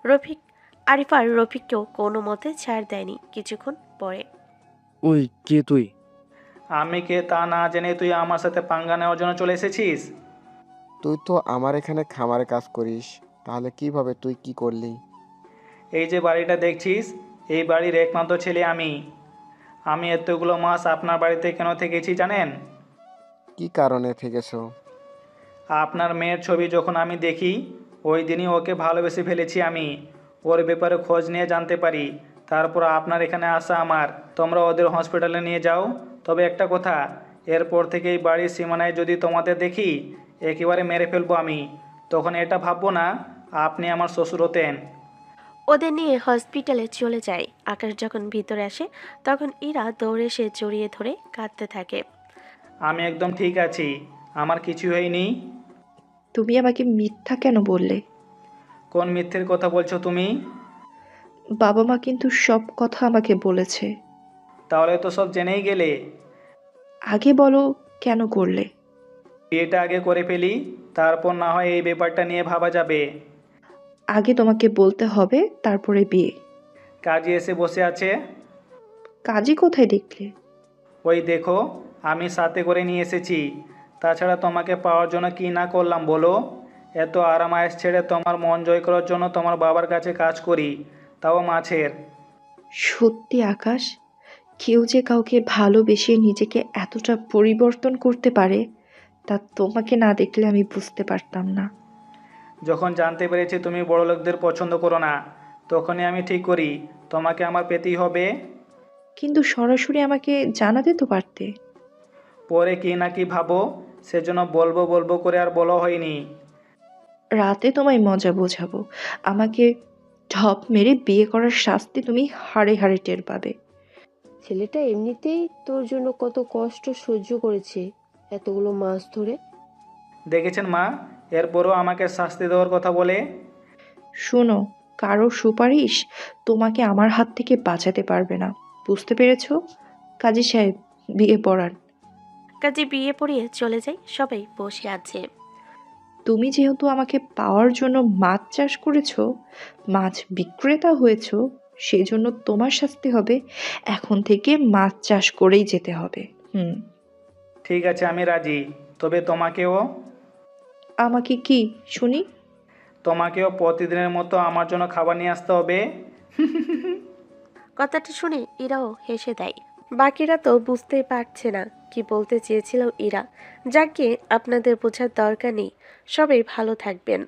রফিক, আরিফ আর রফিককেও কোনো মতে ছাড় দেয়নি। কিছুক্ষণ পরে, ওই কে তুই? আমি কে তা না জেনে তুই আমার সাথে পাঙ্গা নেওয়ার জন্য চলে এসেছিস? তুই তো আমার এখানে খামারে কাজ করিস, তাহলে কিভাবে তুই কি করলি? এই যে বাড়িটা দেখছিস, এই বাড়ির একমাত্র ছেলে আমি। আমি এতগুলো মাস আপনার বাড়িতে কেন থেকেছি জানেন? কি কারণে থেকেছো? আপনার মেয়ের ছবি যখন আমি দেখি, ওই দিনই ওকে ভালোবেসে ফেলেছি আমি। ওর ব্যাপারে খোঁজ নিয়ে জানতে পারি, তারপর আপনার এখানে আসা আমার। তোমরা ওদের হসপিটালে নিয়ে যাও। তবে একটা কথা, এরপর থেকে এই বাড়ির সীমানায় যদি তোমাদের দেখি, একেবারে মেরে ফেলবো আমি। তখন এটা ভাববো না আপনি আমার শ্বশুর হতেন। ওদের নিয়ে হসপিটালে চলে যায়। আকাশ যখন ভিতরে আসে তখন ইরা দৌড়ে এসে জড়িয়ে ধরে কাঁদতে থাকে। আমি একদম ঠিক আছি, আমার কিছু হয়নি। তুমি আমাকে মিথ্যা কেন বললে? কোন মিথ্যের কথা বলছো তুমি? বাবা মা কিন্তু সব কথা আমাকে বলেছে। তাহলে তো সব জেনেই গেলে। আগে বলো, কেন করলে? বিয়েটা আগে করে ফেলি, তারপর না হয় এই ব্যাপারটা নিয়ে ভাবা যাবে। আগে তোমাকে বলতে হবে, তারপরে বিয়ে। কাজে এসে বসে আছে। কাজী কোথায় দেখলে? ওই দেখো, আমি সাথে করে নিয়ে এসেছি। তাছাড়া তোমাকে পাওয়ার জন্য কি না করলাম বলো? এত আরাম আয়েশ ছেড়ে তোমার মন জয় করার জন্য তোমার বাবার কাছে কাজ করি, তাও মাছের। সত্যি আকাশ, কেউ যে কাউকে ভালোবেসে নিজেকে এতটা পরিবর্তন করতে পারে, তা তোমাকে না দেখলে আমি বুঝতে পারতাম না। যখন জানতে পেরেছি তুমি বড় লোকদের পছন্দ করো না, তখনই আমি ঠিক করি তোমাকে আমার পেতেই হবে। কিন্তু সরাসরি আমাকে জানাতে তো পারতে। পরে কি না কি ভাবো, সেজন্য বলবো বলবো করে আর বলা হয়নি। রাতে তোমায় মজা বোঝাবো। আমাকে ঢপ মেরে বিয়ে করার শাস্তি তুমি হাড়ে হাড়ে টের পাবে। ছেলেটা এমনিতেই তোর জন্য কত কষ্ট সহ্য করেছে এতগুলো মাস ধরে। দেখেছেন মা, এরপরও আমাকে শাস্তি দেওয়ার কথা বলে। শোনো, কারো সুপারিশ তোমাকে আমার হাত থেকে বাঁচাতে পারবে না, বুঝতে পেরেছো? কাজী সাহেব, বিয়ে পড়ান। কাজে বিয়ে পড়িয়ে চলে যাই, সবাই বসে আছে। তুমি যেহেতু আমাকে পাওয়ার জন্য মাছ চাষ করেছো, মাছ বিক্রেতা হয়েছো, সেজন্য তোমার শাস্তি হবে এখন থেকে মাছ চাষ করেই যেতে হবে। ঠিক আছে, আমি রাজি। তবে তোমাকেও আমাকে কি শুনি? তোমাকেও প্রতিদিনের মতো আমার জন্য খাবার নিয়ে আসতে হবে। কথাটা শুনে ইরাও হেসে দেয়। বাকিরা তো বুঝতেই পারছে না কি বলতে চেয়েছিল ইরা। যাকে আপনাদের বোঝার দরকার নেই। সবাই ভালো থাকবেন।